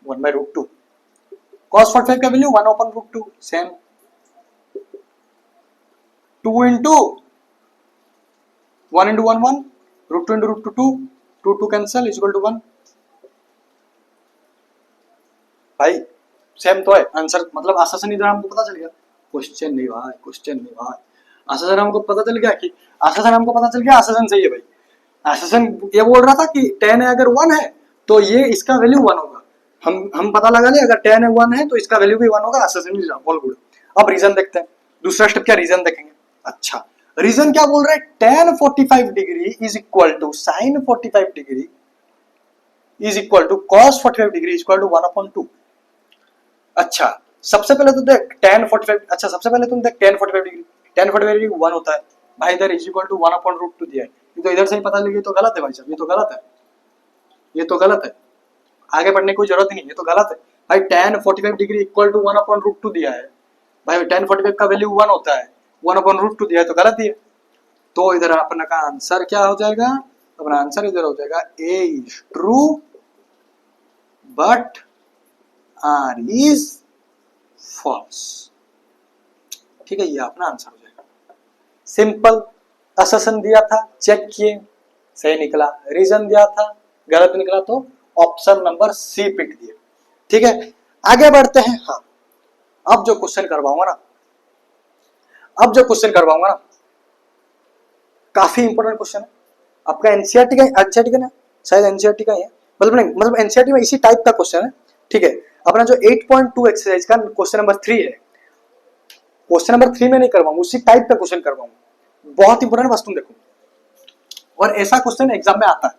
1/√2। cos 45 का value 1/√2, same. 2 into 1 into 1 1, √2 into √2 2, 2 2 cancel, is equal to 1। भाई सेम तो है आंसर, मतलब आसानी इधर हमको पता चल गया। क्वेश्चन नहीं भाई, क्वेश्चन नहीं भाई, आसानी हमको पता चल गया कि आसानी हमको पता चल गया, आसानी सही है भाई। आसानी ये बोल रहा था कि tan है अगर 1 है तो ये इसका वैल्यू 1 होगा। हम पता लगा ले, अगर tan है 1 है तो इसका वैल्यू भी 1 होगा। आसानी ऑल गुड। अब रीजन देखते हैं, दूसरा स्टेप क्या, रीजन देखेंगे। अच्छा, रीजन क्या बोल रहे हैं? tan 45 degree is equal to sin 45 degree is equal to cos 45 degree is equal to 1/2। अच्छा, सबसे पहले तो देख tan 45, अच्छा सबसे पहले तुम देख tan 45 डिग्री, tan 45 डिग्री 1 होता है भाई, इधर इज इक्वल टू 1/√2 दिया है, ये तो इधर से ही पता लगे, तो गलत है भाई साहब, ये तो गलत है, ये तो गलत है, आगे बढ़ने की कोई जरूरत ही नहीं, ये तो गलत है भाई। tan 45 डिग्री इक्वल टू 1/√2 दिया है भाई, tan 45 का वैल्यू 1 होता है, 1/√2 दिया है तो गलत ही है। तो इधर अपना का आंसर क्या हो जाएगा? अपना आंसर इधर हो जाएगा A is true but R is false. ठीक है, ये अपना आंसर हो जाएगा। सिंपल, अससन दिया था, चेक किए, सही निकला। रीजन दिया था, गलत निकला, तो ऑप्शन नंबर सी पिक दिए। ठीक है, आगे बढ़ते हैं। हाँ, अब जो क्वेश्चन करवाऊंगा ना, काफी इंपॉर्टेंट क्वेश्चन है आपका, एनसीईआरटी का ना, शायद एनसीईआरटी का ही है, मतलब एनसीईआरटी में इसी टाइप का क्वेश्चन है। ठीक है, अपना जो 8.2 एक्सरसाइज का क्वेश्चन नंबर 3 है, क्वेश्चन नंबर 3 में नहीं करवाऊंगा, उसी टाइप का क्वेश्चन करवाऊंगा, बहुत इंपॉर्टेंट, बस तुम देखो। और ऐसा क्वेश्चन एग्जाम में आता है,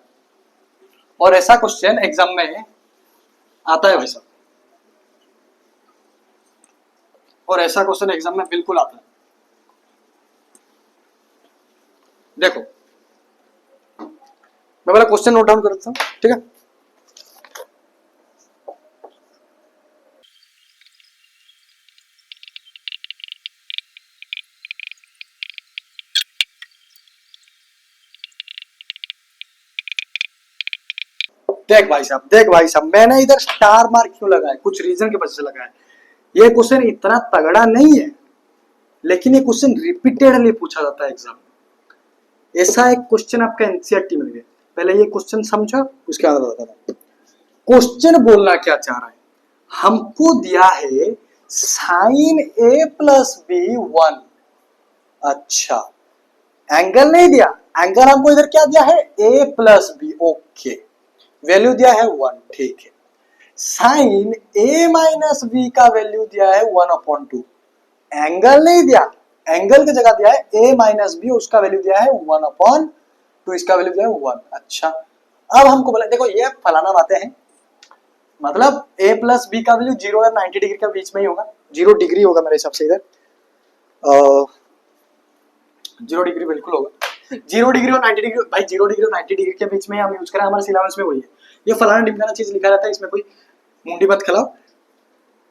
भाई साहब, और ऐसा क्वेश्चन एग्जाम में बिल्कुल आता है। देखो, मैं पहले क्वेश्चन नोट डाउन करता हूं, ठीक है। देख भाई साहब, मैंने इधर स्टार मार्क क्यों लगाया? कुछ रीजन की वजह से लगाया। ये क्वेश्चन इतना तगड़ा नहीं है, लेकिन ये क्वेश्चन रिपीटेडली पूछा जाता है एग्जाम में। ऐसा एक क्वेश्चन आपका एनसीईआरटी में गया, पहले ये क्वेश्चन समझो, उसके बाद बताता हूं क्वेश्चन बोलना क्या चाह रहा है। हमको दिया है साइन ए प्लस बी 1, अच्छा एंगल नहीं दिया, एंगल हमको इधर क्या दिया है a plus b, okay value दिया है 1, ठीक है। साइन a माइनस बी का वैल्यू दिया है 1/2, एंगल नहीं दिया, एंगल की जगह दिया है a माइनस बी, उसका वैल्यू दिया है 1/2, इसका वैल्यू दिया है 1। अच्छा अब हमको बोला देखो ये फलाना बातें हैं, मतलब a प्लस बी का वैल्यू 0 और 90 डिग्री के बीच में ही होगा, 0 डिग्री होगा मेरे हिसाब से इधर, 0 डिग्री बिल्कुल होगा, 0 डिग्री और 90 डिग्री, भाई 0 डिग्री और 90 डिग्री के बीच में हम यूज करें, हमारे सिलेबस में वही है। ये फलाना ढिमकाना चीज लिखा रहता है, इसमें कोई मुंडी मत खिलाओ।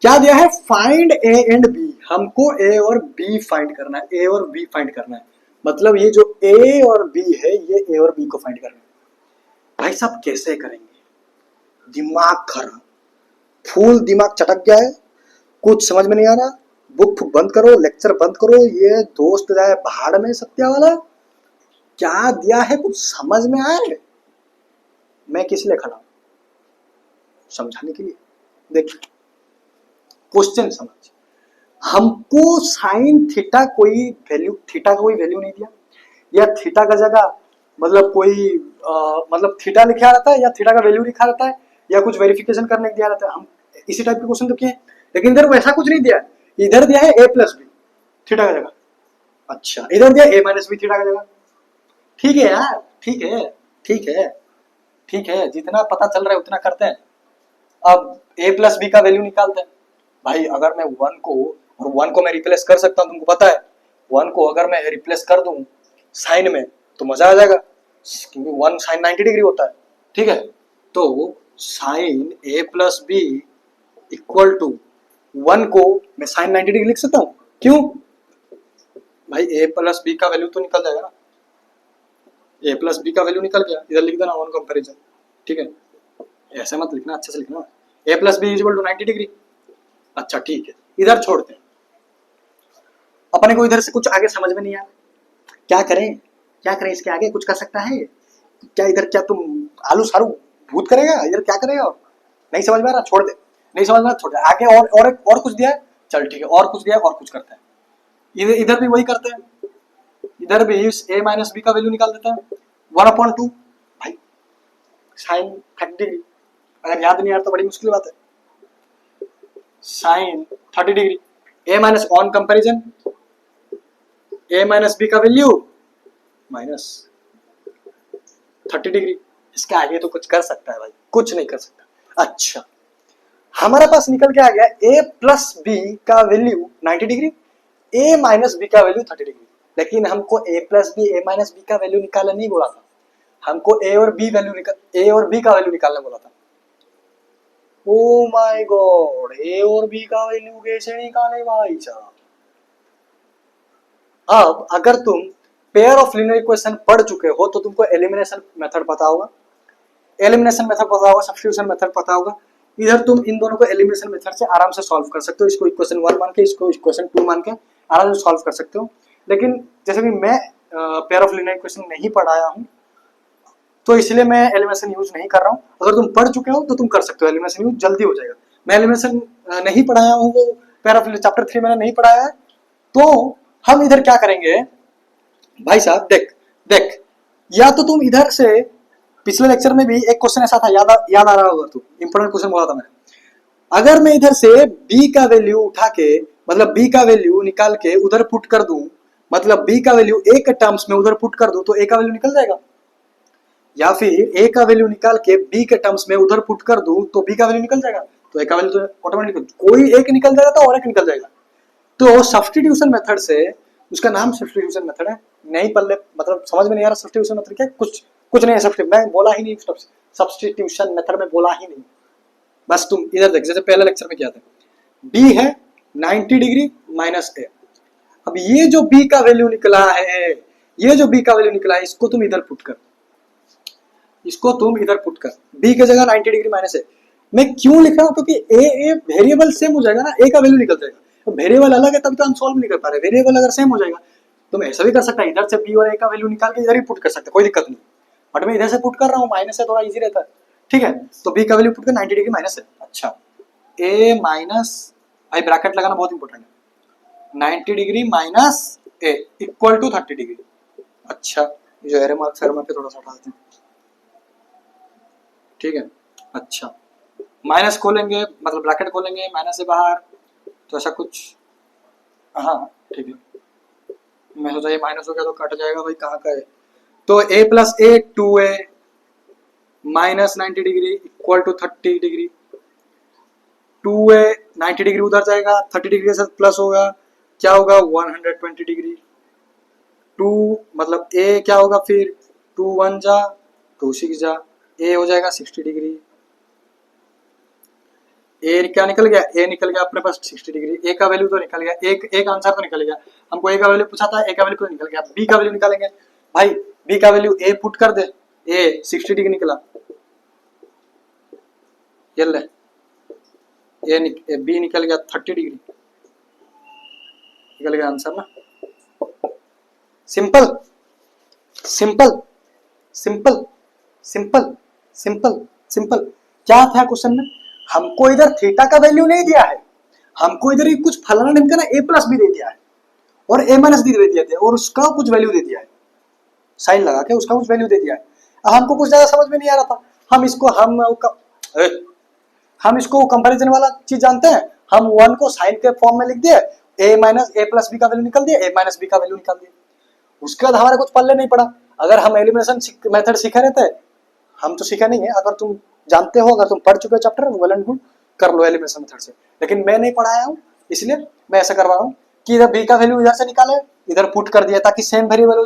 क्या दिया है फाइंड ए एंड बी, हमको ए और बी फाइंड करना है, ए और बी फाइंड करना है, मतलब ये जो ए और बी है ये ए और बी को फाइंड करना है। भाई साहब कैसे करेंगे, दिमाग खराब, फुल दिमाग चटक गया है, कुछ समझ में नहीं आ रहा, बुक बंद करो, लेक्चर बंद करो, ये दोस्त जाए भाड़ में सत्या वाला, क्या दिया है कुछ समझ में आए। मैं किस लिए खड़ा हूं, समझाने के लिए। देखिए क्वेश्चन समझ, हमको साइन थीटा कोई वैल्यू, थीटा का कोई वैल्यू नहीं दिया, या थीटा का जगह मतलब कोई मतलब थीटा लिखा रहता है या थीटा का वैल्यू लिखा रहता है या कुछ वेरिफिकेशन करने दिया रहता है, हम इसी टाइप के क्वेश्चन तो किए, लेकिन इधर वैसा कुछ नहीं दिया, इधर दिया है a प्लस बी थीटा का जगह, अच्छा इधर दिया a माइनस बी थीटा का जगह, ठीक है यार, ठीक है ठीक है ठीक है, जितना पता चल रहा है उतना करते हैं। अब a प्लस बी का वैल्यू निकालते हैं, भाई अगर मैं 1 को और 1 को मैं रिप्लेस कर सकता हूं, तुमको पता है 1 को अगर मैं रिप्लेस कर दूं साइन में तो मजा आ जाएगा, क्योंकि 1 साइन 90 डिग्री होता है, ठीक है। तो sine a plus b equal to 1 को मैं साइन 90 डिग्री लिख सकता हूं, क्यों भाई a प्लस बी का वैल्यू तो निकल जाएगा ना, a प्लस बी का वैल्यू निकल गया, इधर लिख देना 1 कंपैरिजन, ठीक है, ऐसे मत लिखना, अच्छे से लिखना, a plus b equal to 90 degree, अच्छा ठीक है, इधर छोड़ते हैं, अपने को इधर से कुछ आगे समझ में नहीं आया, क्या करें क्या करें, इसके आगे कुछ कर सकता है क्या, इधर क्या तुम आलू सारू भूत करेगा, इधर क्या करेगा, नहीं समझ में आ रहा छोड़ दे, नहीं समझ में आ रहा छोड़ दे, आगे और कुछ दिया है, चल ठीक है, और कुछ दिया है और कुछ करते हैं, इधर भी वही करते हैं, इधर भी a माइनस बी का वैल्यू निकाल देते हैं 1/2, भाई साइन 30 डिग्री, अगर याद नहीं आ रहा तो बड़ी मुश्किल बात है, sine 30 degree, a minus on comparison a minus b का वैल्यू माइनस 30 डिग्री, इसके आगे तो कुछ कर सकता है भाई, कुछ नहीं कर सकता। अच्छा हमारे पास निकल के आ गया a प्लस बी का value 90 degree, a minus b का वैल्यू 30 डिग्री, लेकिन हमको a plus B a minus b का वैल्यू निकालना नहीं बोला था, हमको a और b का वैल्यू निकालना बोला था। ओ माय गॉड, a और b का वैल्यू कैसे निकाले भाई साहब। अब अगर तुम पेयर ऑफ लीनियर इक्वेशन पढ़ चुके हो तो तुमको एलिमिनेशन मेथड पता होगा, एलिमिनेशन मेथड पता होगा, सब्स्टिट्यूशन मेथड पता होगा, इधर तुम इन दोनों को एलिमिनेशन मेथड से आराम से सॉल्व कर सकते हो, इसको इक्वेशन 1 मान के, इसको इक्वेशन 2 मान के आराम से सॉल्व कर सकते हो। लेकिन जैसे कि मैं पेयर ऑफ लीनियर इक्वेशन नहीं पढ़ाया हूँ तो इसलिए मैं एलिमिनेशन यूज नहीं कर रहा हूँ, अगर तुम पढ़ चुके हो तो तुम कर सकते हो, एलिमिनेशन यूज जल्दी हो जाएगा। मैं एलिमिनेशन नहीं पढ़ाया हूँ, वो पेयर ऑफ चैप्टर 3 मैंने नहीं पढ़ाया है, तो हम इधर क्या करेंगे भाई साहब, देख देख, या तो तुम इधर से, पिछले लेक्चर में भी एक क्वेश्चन ऐसा था, याद आ रहा होगा, तो इंपॉर्टेंट क्वेश्चन बोला था मैंने, अगर मैं इधर से b का वैल्यू उठा के, मतलब b का वैल्यू निकाल के उधर पुट कर दूं, मतलब b का वैल्यू a के टर्म्स में उधर पुट कर दूं तो a का वैल्यू निकल जाएगा, या फिर a का वैल्यू निकाल के b के टर्म्स में उधर पुट कर दूं तो b का वैल्यू निकल जाएगा, तो a का वैल्यू तो ऑटोमेटिक कोई एक निकल जाएगा तो और एक निकल जाएगा। तो सब्स्टिट्यूशन मेथड से, उसका नाम सब्स्टिट्यूशन मेथड है, नहीं पल्ले मतलब समझ में नहीं आ रहा सब्स्टिट्यूशन मेथड क्या, कुछ नहीं है, सब्स्टिट्यूशन मैं बोला ही नहीं, सब्स्टिट्यूशन मेथड में बोला ही नहीं, बस तुम इधर देख, जैसे पहले लेक्चर में किया था, b है 90 डिग्री माइनस a, अब ये जो b का वैल्यू निकला है, ये जो b का वैल्यू निकला है, इसको तुम इधर पुट कर, इसको तुम इधर पुट कर, b की जगह 90 डिग्री माइनस a, मैं क्यों लिख रहा हूँ, क्योंकि ए वेरिएबल सेम हो जाएगा ना, ए का वैल्यू निकल जाएगा। तो वेरिएबल अलग है तभी तो हम सॉल्व नहीं कर पा रहे, वेरिएबल अगर सेम हो जाएगा तो मैं ऐसा भी कर सकता है, इधर से बी और ए का वैल्यू निकाल के इधर ही पुट कर सकते, कोई दिक्कत नहीं। बट मैं इधर से पुट कर रहा हूँ, माइनस से थोड़ा इजी रहता है, ठीक है। तो बी का वैल्यू पुट कर 90 डिग्री माइनस है। अच्छा, ए माइनस, भाई ब्रैकेट लगाना बहुत इंपॉर्टेंट है, 90 डिग्री minus A equal to 30 degree. अच्छा, जो एरो मार्क सर पे थोड़ा सा हटा देते हैं, ठीक है। अच्छा, माइनस खोलेंगे मतलब ब्रैकेट खोलेंगे, माइनस से बाहर, तो ऐसा कुछ, हाँ ठीक है। मैं सोचा ये माइनस हो गया तो कट जाएगा, भाई कहाँ का है। तो a plus a 2a minus 90 degree equal to 30 degree, 2a 90 degree उधर जाएगा, 30 डिग्री के साथ प्लस होगा, क्या होगा 120 डिग्री। 2 मतलब a क्या होगा फिर, 2 1 जा 2 6 जा, a हो जाएगा 60 डिग्री। ए क्या निकल गया, ए निकल गया अपने पास 60 डिग्री, ए का वैल्यू तो निकल गया, एक आंसर तो निकल गया। हमको ए का वैल्यू पूछा था, ए का वैल्यू तो निकल गया। बी का वैल्यू निकालेंगे, भाई बी का वैल्यू ए पुट कर दे, ए 60 डिग्री निकला, ये ले बी निकल गया 30 डिग्री, निकल गया आंसर ना। Simple simple simple simple simple simple. क्या था क्वेश्चन में, हमको इधर थीटा का वैल्यू नहीं दिया है, हमको इधर कुछ फलाना ढिमकाना ए प्लस बी दे दिया है और ए माइनस बी दे दिया है और उसका कुछ वैल्यू दे दिया है, साइन लगा के उसका कुछ वैल्यू दे दिया है। अब हमको कुछ ज्यादा समझ में नहीं आ रहा था, हम इसको कंपैरिजन वाला चीज जानते हैं, हम वन को साइन के फॉर्म में लिख दिए, ए माइनस ए प्लस बी का वैल्यू निकल दिया, ए माइनस बी का वैल्यू निकाल दिया। उसके बाद हमारे कुछ पल्ले नहीं पड़ा। अगर हम एलिमिनेशन मेथड सीखे रहते, हम तो सीखे नहीं है, अगर तुम जानते हो, अगर तुम पढ़ चुके हो चैप्टर, वेल एंड गुड, कर लो एलिमिनेशन मेथड से। लेकिन मैं नहीं पढ़ाया हूँ, इसलिए मैं ऐसा करवा रहा हूँ कि इधर बी का वैल्यू इधर से निकाले, इधर पुट कर दिया, ताकि सेम वेरिएबल हो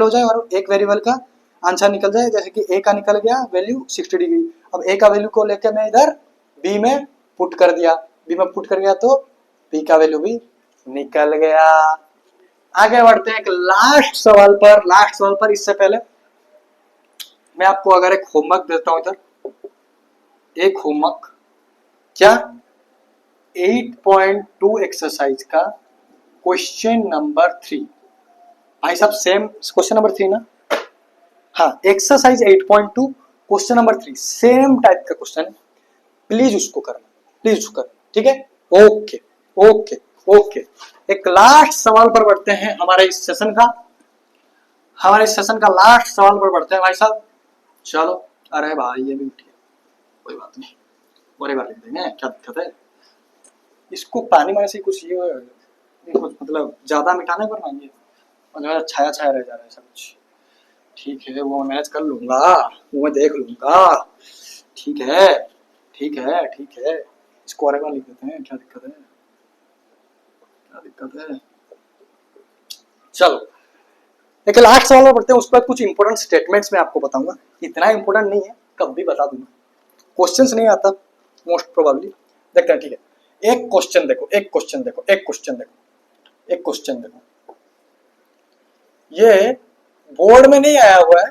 जाए और एक वेरिएबल का आंसर निकल जाए। जैसे कि ए का निकल गया वैल्यू 60 डिग्री, अब ए का वैल्यू को लेके मैं इधर बी में पुट कर दिया, बी में पुट कर गया तो बी का वैल्यू भी निकल गया। आगे बढ़ते हैं एक लास्ट सवाल पर। इससे पहले मैं आपको अगर एक होमवर्क देता हूं इधर, एक होमवर्क क्या, 8.2 एक्सरसाइज का क्वेश्चन नंबर 3। भाई साहब सेम क्वेश्चन नंबर 3 ना, हाँ exercise 8.2 question number 3 same type का क्वेश्चन है, प्लीज उसको करना, प्लीज उसको करना, ठीक है। ओके ओके ओके, एक लास्ट सवाल पर बढ़ते हैं हमारे इस सेशन का लास्ट सवाल पर बढ़ते हैं भाई साहब। चलो, अरे भाई ये भी उठ गया, कोई बात नहीं, और एक बार लिख देंगे, क्या दिक्कत है। इसको पानी में से कुछ ये कुछ मतलब ज्यादा मिटाने पर मांगिए, और छाया छाया रह जा रहा है ऐसा कुछ। ठीक है, वो मैनेज कर लूंगा, वो मैं देख लूंगा, ठीक है ठीक है ठीक है। इसको और एक बार लिख देते हैं, क्या दिक्कत है, क्या दिक्कत है। चलो एक लास्ट सवाल में पढ़ते हैं, उसके बाद कुछ इंपोर्टेंट स्टेटमेंट्स मैं आपको बताऊंगा, इतना इंपोर्टेंट नहीं है, कब भी बता दूंगा, क्वेश्चंस नहीं आता मोस्ट प्रोबेबली। देखते हैं, ठीक है। एक क्वेश्चन देखो, ये बोर्ड में नहीं आया हुआ है,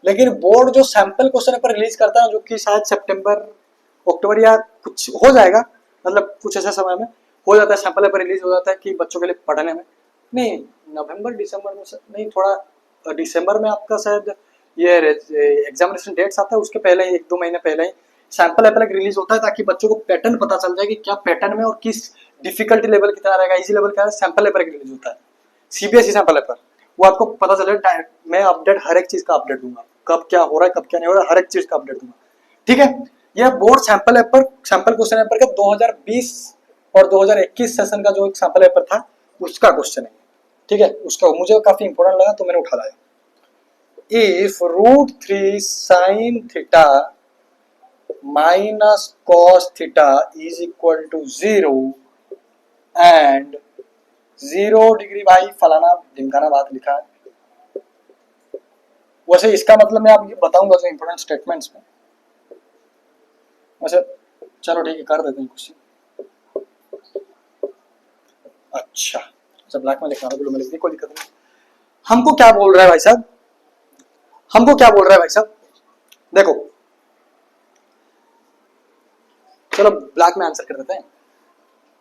लेकिन बोर्ड जो सैंपल क्वेश्चन पेपर रिलीज करता है, जो कि शायद सितंबर अक्टूबर या कुछ हो जाएगा, मतलब कुछ ऐसे समय में हो जाता है, सैंपल पेपर रिलीज हो जाता है कि बच्चों के लिए पढ़ने में, नहीं नवंबर दिसंबर में नहीं, थोड़ा दिसंबर में आपका शायद ये एग्जामिनेशन डेट्स आता है, उसके पहले ही 1-2 महीने पहले ही सैंपल पेपर रिलीज होता है, ताकि बच्चों को पैटर्न पता चल जाए कि क्या पैटर्न में और किस डिफिकल्टी लेवल कितना रहेगा, इजी लेवल क्या है, सैंपल पेपर रिलीज होता है, सीबीएसई सैंपल पेपर, वो आपको पता चलेगा। मैं अपडेट हर एक चीज का अपडेट दूंगा, कब क्या हो रहा है, कब क्या नहीं हो रहा है, हर एक चीज का अपडेट दूंगा, ठीक है। यह बोर्ड सैंपल क्वेश्चन पेपर का 2020 और 2021 सेशन का जो एक सैंपल पेपर था उसका क्वेश्चन है, ठीक है। उसका मुझे काफी इंपोर्टेंट लगा तो मैंने उठा लाया। If √3 sin theta minus cos theta is equal to 0 and 0 degree, भाई फलाना ढिमकाना बात लिखा है। वैसे इसका मतलब मैं आपको बताऊंगा जो इंपोर्टेंट स्टेटमेंट्स में, वैसे चलो ठीक है कर देते हैं क्वेश्चन। अच्छा जब ब्लैक में लिखना है तो मैं लिख दी, कोई दिक्कत नहीं। हमको क्या बोल रहा है भाई साहब, देखो चलो ब्लैक में आंसर कर देते हैं।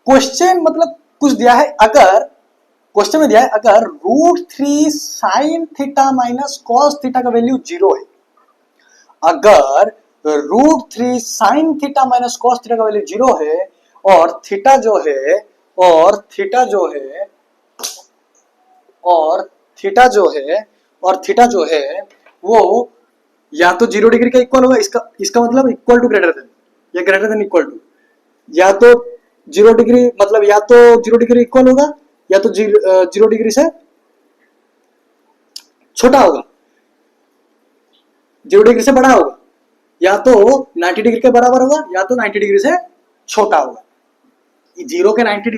क्वेश्चन मतलब कुछ दिया है, अगर क्वेश्चन में दिया है अगर √3 sine theta minus cos theta का वैल्यू 0 है, अगर √3 sine theta minus cos theta का वैल्यू 0 है और थीटा जो है और थीटा जो है और थीटा जो है और थीटा जो है वो या तो 0 डिग्री का इक्वल होगा, इसका मतलब इक्वल टू ग्रेटर देन या ग्रेटर देन इक्वल टू, या तो 0 डिग्री मतलब या तो 0 डिग्री इक्वल होगा या तो 0 डिग्री से छोटा होगा, 0 डिग्री से बड़ा होगा, या तो 90 डिग्री के बराबर होगा या तो 90 डिग्री से छोटा होगा। 0 और 90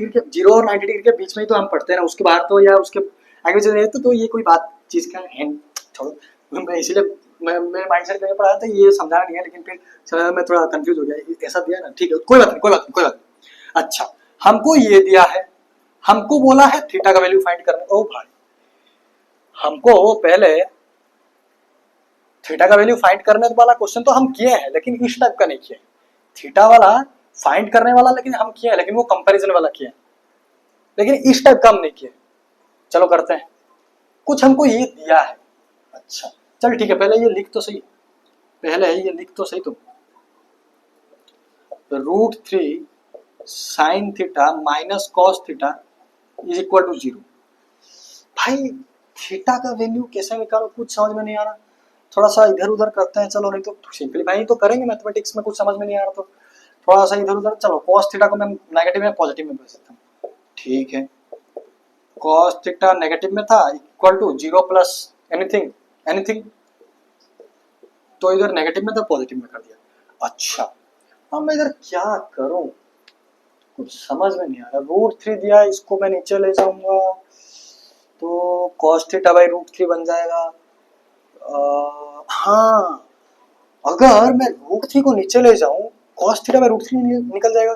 डिग्री के बीच में ही तो हम पढ़ते हैं ना, उसके बाहर तो या उसके आगे चले तो ये कोई बात चीज का है छोड़ो। मैं इसीलिए मेरे माइंड सेट में पढ़ा था, ये समझाना नहीं है, लेकिन फिर मैं थोड़ा कंफ्यूज हो गया, ऐसा दिया ना, ठीक है कोई बात नहीं। अच्छा, हमको ये दिया है, हमको बोला है थीटा का वैल्यू फाइंड करना। ओ भाई, हमको पहले थीटा का वैल्यू फाइंड करने वाला क्वेश्चन तो हम किए हैं, लेकिन इस टाइप का नहीं किए। थीटा वाला फाइंड करने वाला लेकिन हम किए हैं, लेकिन वो कंपैरिजन वाला किए, लेकिन इस टाइप का हम नहीं किए। चलो करते हैं, कुछ हमको ये दिया है। अच्छा चल ठीक है, पहले ये लिख तो सही, तुम √3 sine theta minus cos theta is equal to 0। भाई थीटा का वैल्यू कैसे निकालो, कुछ समझ में नहीं आ रहा, थोड़ा सा इधर उधर करते हैं। चलो नहीं तो सिंपली भाई तो करेंगे, मैथमेटिक्स में कुछ समझ में नहीं आ रहा तो थोड़ा सा इधर उधर। चलो कॉस थीटा को मैं नेगेटिव में पॉजिटिव में बदल सकता हूँ, ठीक है। कॉस थीटा नेगेटिव में था, इक्वल टू 0 प्लस एनीथिंग, तो इधर नेगेटिव में था पॉजिटिव में कर दिया। अच्छा अब मैं इधर क्या करूं, कुछ समझ में नहीं आ रहा। √3 दिया, इसको मैं नीचे ले जाऊंगा तो कॉस थीटा बाई √3 बन जाएगा। हाँ, अगर मैं √3 को नीचे ले जाऊं कॉस थीटा बाई √3 निकल जाएगा,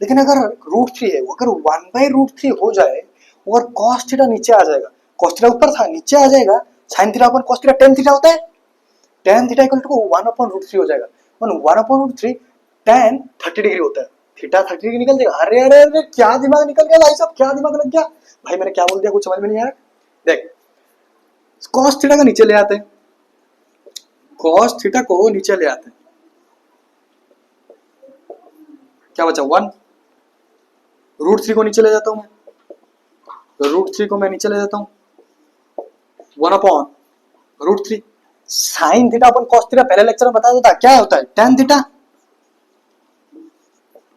लेकिन अगर √3 है, अगर 1/√3 हो जाए और कॉस थीटा नीचे आ जाएगा, कॉस थीटा ऊपर था नीचे आ जाएगा, साइन थीटा अपन कॉस थीटा टेन थीटा होता है, टेन थीटा इक्वल टू 1/√3 हो जाएगा। 1/√3 टेन 30 डिग्री होता है, थीटा 30 डिग्री निकल जाएगा। अरे अरे अरे क्या दिमाग निकल गया भाई साहब, क्या दिमाग लग गया भाई, मैंने क्या बोल दिया कुछ समझ में नहीं आया। देख कॉस थीटा का नीचे ले आते हैं, कॉस थीटा को नीचे ले आते हैं, क्या बचा 1। √3 को नीचे ले जाता हूं मैं, √3 को मैं नीचे ले जाता हूं, 1/√3 साइन थीटा अपन कॉस थीटा पहले लेक्चर में बताया था क्या होता है, tan theta.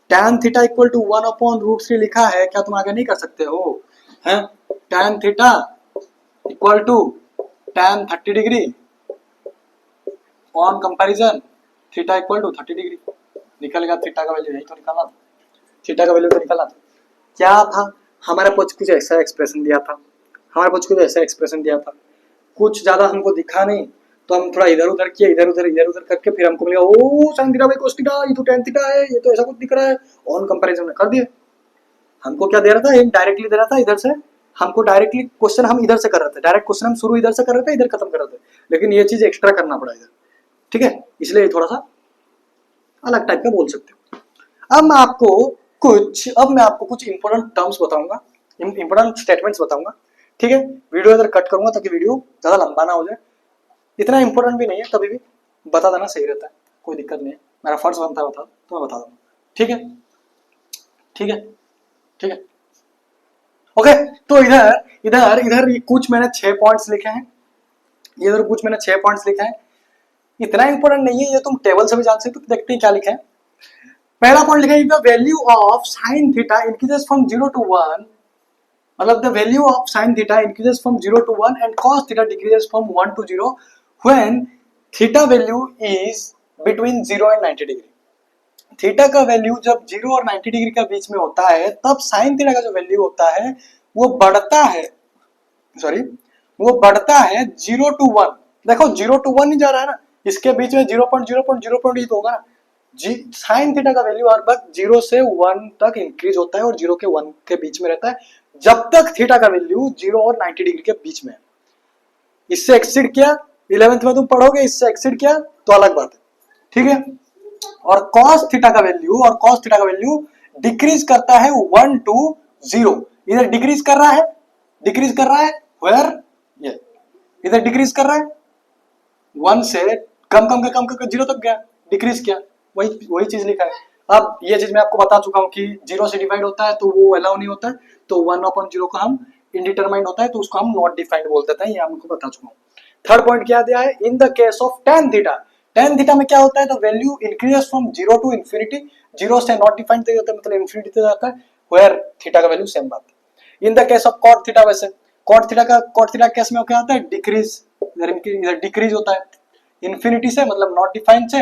tan theta equal to 1/√3 लिखा है, क्या तुम आगे नहीं कर सकते हो हैं? tan theta equal to tan 30 degree on comparison theta equal to 30 degree. निकलेगा थीटा का वैल्यू, यही तो निकालना था, थीटा का वैल्यू तो निकालना था। क्या था हमारा कुछ ऐसा एक्सप्रेशन दिया था, कुछ ज्यादा हमको दिखा नहीं, तो हम थोड़ा इधर उधर किए, इधर उधर करके फिर हमको मिला O sine theta by cos theta, ये तो tan थीटा है, ये तो ऐसा कुछ दिख रहा है, ऑन कंपैरिजन में कर दिए। हमको क्या दे रहा था, एक डायरेक्टली दे रहा था इधर से, हमको डायरेक्टली क्वेश्चन हम इधर से कर रहे थे, डायरेक्ट क्वेश्चन हम शुरू इधर से कर रहे थे, इधर खत्म कर रहे थे, लेकिन ये चीज एक्स्ट्रा करना पड़ा इधर, ठीक है, इसलिए थोड़ा सा अलग टाइप का बोल सकते हो। अब मैं आपको कुछ इंपॉर्टेंट टर्म्स बताऊंगा, इंपॉर्टेंट स्टेटमेंट्स बताऊंगा, ठीक है। वीडियो इधर कट करूंगा ताकि वीडियो ज्यादा लंबा ना हो जाए, इतना इंपॉर्टेंट भी नहीं है, तभी भी बता देना सही रहता है, कोई दिक्कत नहीं है, मेरा फर्ज बनता है बता तो मैं बता दूंगा, ठीक है। ओके, तो इधर कुछ मैंने 6 पॉइंट्स लिखे हैं, इधर कुछ मैंने 6 पॉइंट्स लिखे हैं, इतना इंपॉर्टेंट नहीं है, ये तुम टेबल से भी जान सकते हो। देखते हैं क्या लिखा है। पहला पॉइंट लिखा है the value of sine theta increases from 0 to 1, मतलब the value of sine theta increases from 0 to 1 and cos theta decreases from 1 to 0 when theta value is between 0 and 90 degree. Theta का value जब 0 और 90 degree के बीच में होता है, तब sine theta का जो वैल्यू होता है वो बढ़ता है 0 to 1। देखो 0 to 1 ही जा रहा है ना, इसके बीच में 0.0.0 तो होगा ना। साइन थीटा का वैल्यू हर वक्त 0 से 1 तक इंक्रीज होता है और 0 के 1 के बीच में रहता है, जब तक थीटा का वैल्यू 0 और 90 डिग्री के बीच में है। इससे एक्सीड किया 11th में तुम पढ़ोगे, इससे एक्सीड किया तो अलग बात है, ठीक है। और कॉस थीटा का वैल्यू डिक्रीज करता है 1 to 0। इधर डिक्रीज कर रहा है वेयर, ये इधर डिक्रीज कर रहा है 1 से कम करके 0 तक गया, डिक्रीज किया, वही चीज लिखा है। अब ये चीज मैं आपको बता चुका हूं कि 0 से डिवाइड होता है तो वो अलाउ नहीं होता है, तो 1/0 का हम इनडिटरमाइंड होता है तो उसको हम नॉट डिफाइंड बोल देते हैं, ये आपको बता चुका हूं। थर्ड पॉइंट क्या दिया है, इन the case of tan theta में क्या होता है, the value increases from 0 to infinity, 0 से नॉट डिफाइंड तक होता है मतलब इंफिनिटी तक जाता है, वेयर थीटा का वैल्यू सेम बात। In the case of cot theta, वैसे cot थीटा केस में क्या होता है, डिक्रीज, इधर डिक्रीज होता है इंफिनिटी से, मतलब नॉट डिफाइंड से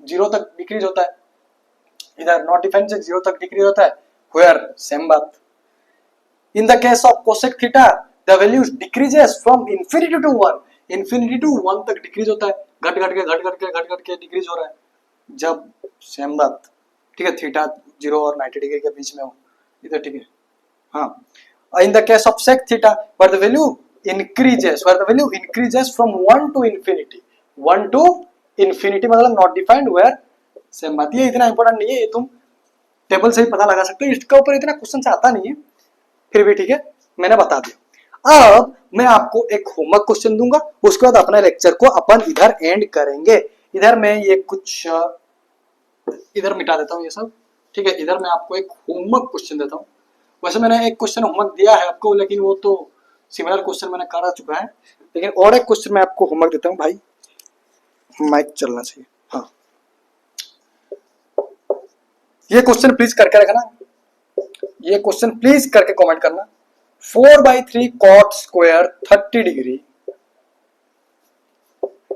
0 तक डिक्रीज होता है, इधर नॉट डिफाइंड से 0 तक डिक्रीज होता है, वेयर सेम बात। In the case of cosec theta the value decreases from infinity to 1 तक डिक्रीज होता है, घट घट के डिक्रीज हो रहा है, जब सेम बात, ठीक है, थीटा 0 और 90 डिग्री के बीच में हो इधर, ठीक है। हाँ, इन the case of sec theta where the value increases from 1 to infinity, 1 to infinity मतलब नॉट डिफाइंड, वेयर सेम बात। ये इतना इंपॉर्टेंट नहीं है, ये तुम टेबल से ही पता लगा सकते हो, इसके ऊपर इतना क्वेश्चन से आता नहीं है, फिर भी ठीक है मैंने बता दिया। अब मैं आपको एक होमवर्क क्वेश्चन दूंगा, उसके बाद अपने लेक्चर को अपन इधर एंड करेंगे। इधर मैं ये कुछ इधर मिटा देता हूँ ये सब, ठीक है। इधर मैं आपको एक होमवर्क क्वेश्चन देता हूँ, वैसे मैंने एक क्वेश्चन होमवर्क दिया है आपको, लेकिन वो तो सिमिलर क्वेश्चन मैंने करा चुका है, लेकिन और एक क्वेश्चन मैं आपको होमवर्क देता हूँ भाई, माइक चलना चाहिए। हाँ, ये क्वेश्चन प्लीज करके रखना, ये क्वेश्चन प्लीज करके कमेंट करना। 4/3 cot square 30 degree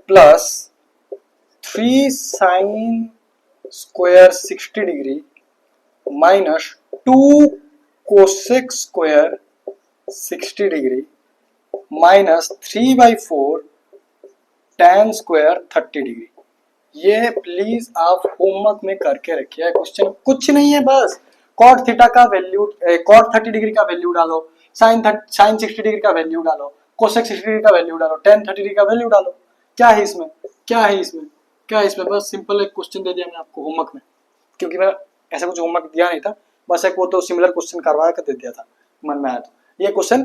plus 3 sin square 60 degree minus 2 cosec square 60 degree minus 3/4 tan square 30 degree. ये प्लीज आप होमवर्क में करके रखिए। क्वेश्चन कुछ नहीं है, बस cot थीटा का वैल्यू, cot 30 डिग्री का वैल्यू डालो, sin 60 डिग्री का वैल्यू डालो, cosec 60 डिग्री का वैल्यू डालो, tan 30 डिग्री का वैल्यू डालो। क्या है इसमें, बस सिंपल एक क्वेश्चन दे दिया मैं आपको होमवर्क में, क्योंकि मैं ऐसा कुछ होमवर्क दिया नहीं था, बस एक वो तो सिमिलर क्वेश्चन करवा कर दे दिया था, मन में आया तो ये क्वेश्चन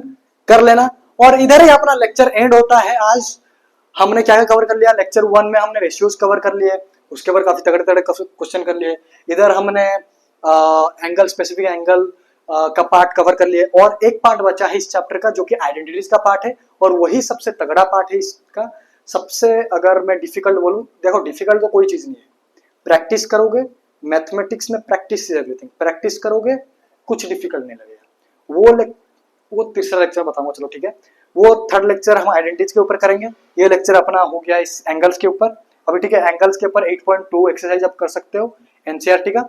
कर लेना। और इधर ही अपना लेक्चर एंड होता है। आज हमने क्या कवर कर लिया, लेक्चर 1 में हमने रेशियोज कवर कर लिए, उसके बाद काफी तगड़े क्वेश्चन कर लिए। इधर हमने एंगल, स्पेसिफिक एंगल का पार्ट कवर कर लिए, और एक पार्ट बचा है इस चैप्टर का जो कि आइडेंटिटीज का पार्ट है, और वही सबसे तगड़ा पार्ट है इसका। सबसे अगर मैं डिफिकल्ट बोलूं, देखो डिफिकल्ट तो कोई चीज नहीं है, प्रैक्टिस करोगे, मैथमेटिक्स में प्रैक्टिस इज एवरीथिंग, प्रैक्टिस करोगे कुछ डिफिकल्ट नहीं लगेगा। वो तीसरा लेक्चर बताऊंगा, चलो ठीक है। वो थर्ड लेक्चर हम आइडेंटिटीज के ऊपर करेंगे। ये लेक्चर अपना हो गया इस एंगल्स के ऊपर अभी, ठीक है। एंगल्स के ऊपर 8.2 एक्सरसाइज आप कर सकते हो एनसीईआरटी का।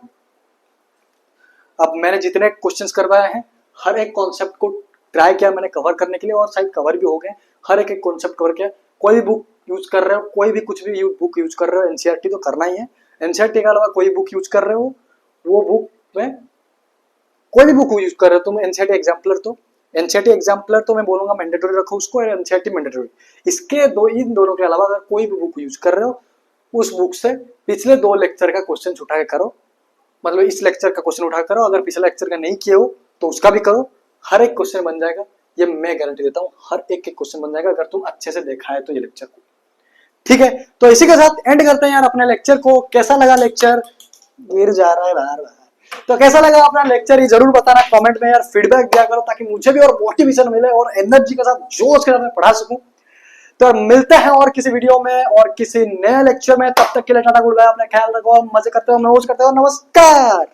अब मैंने जितने क्वेश्चंस करवाए हैं, हर एक कॉन्सेप्ट को ट्राई किया मैंने कवर करने के लिए, और शायद कवर भी हो गए, हर एक कॉन्सेप्ट कवर किया। कोई बुक यूज कर रहे हो, कोई भी कुछ भी बुक यूज कर रहे हो, एनसीईआरटी तो करना ही है। एनसीईआरटी के अलावा कोई बुक यूज कर रहे हो, वो बुक में कोई भी बुक यूज कर रहे हो तुम, एनसीईआरटी एग्जाम्पलर तो मैं बोलूंगा मैंडेटरी रखो उसको, और एनसीईआरटी मैंडेटरी। इसके इन दोनों के अलावा अगर कोई भी बुक यूज कर रहे हो, उस बुक से पिछले 2 लेक्चर का क्वेश्चन उठा के करो, मतलब इस लेक्चर का क्वेश्चन उठा करो, अगर पिछले लेक्चर का नहीं किए हो तो उसका भी करो, हर एक क्वेश्चन बन जाएगा, ये मैं गारंटी देता हूँ। हर एक क्वेश्चन बन जाएगा अगर तुम अच्छे से देखा है तो ये लेक्चर को, ठीक है। तो इसी के साथ एंड करते हैं यार अपने लेक्चर को। कैसा लगा लेक्चर, गिर जा रहा है बार बार, तो कैसा लगा अपना लेक्चर ये जरूर बताना कमेंट में यार, फीडबैक दिया करो ताकि मुझे भी और मोटिवेशन मिले और एनर्जी के साथ जोश के साथ मैं पढ़ा सकूं। तो मिलते हैं और किसी वीडियो में और किसी नए लेक्चर में, तब तक के लिए टाटा गुड बाय, अपना ख्याल रखो, मजे करते हो, मौज करते हो, नमस्कार।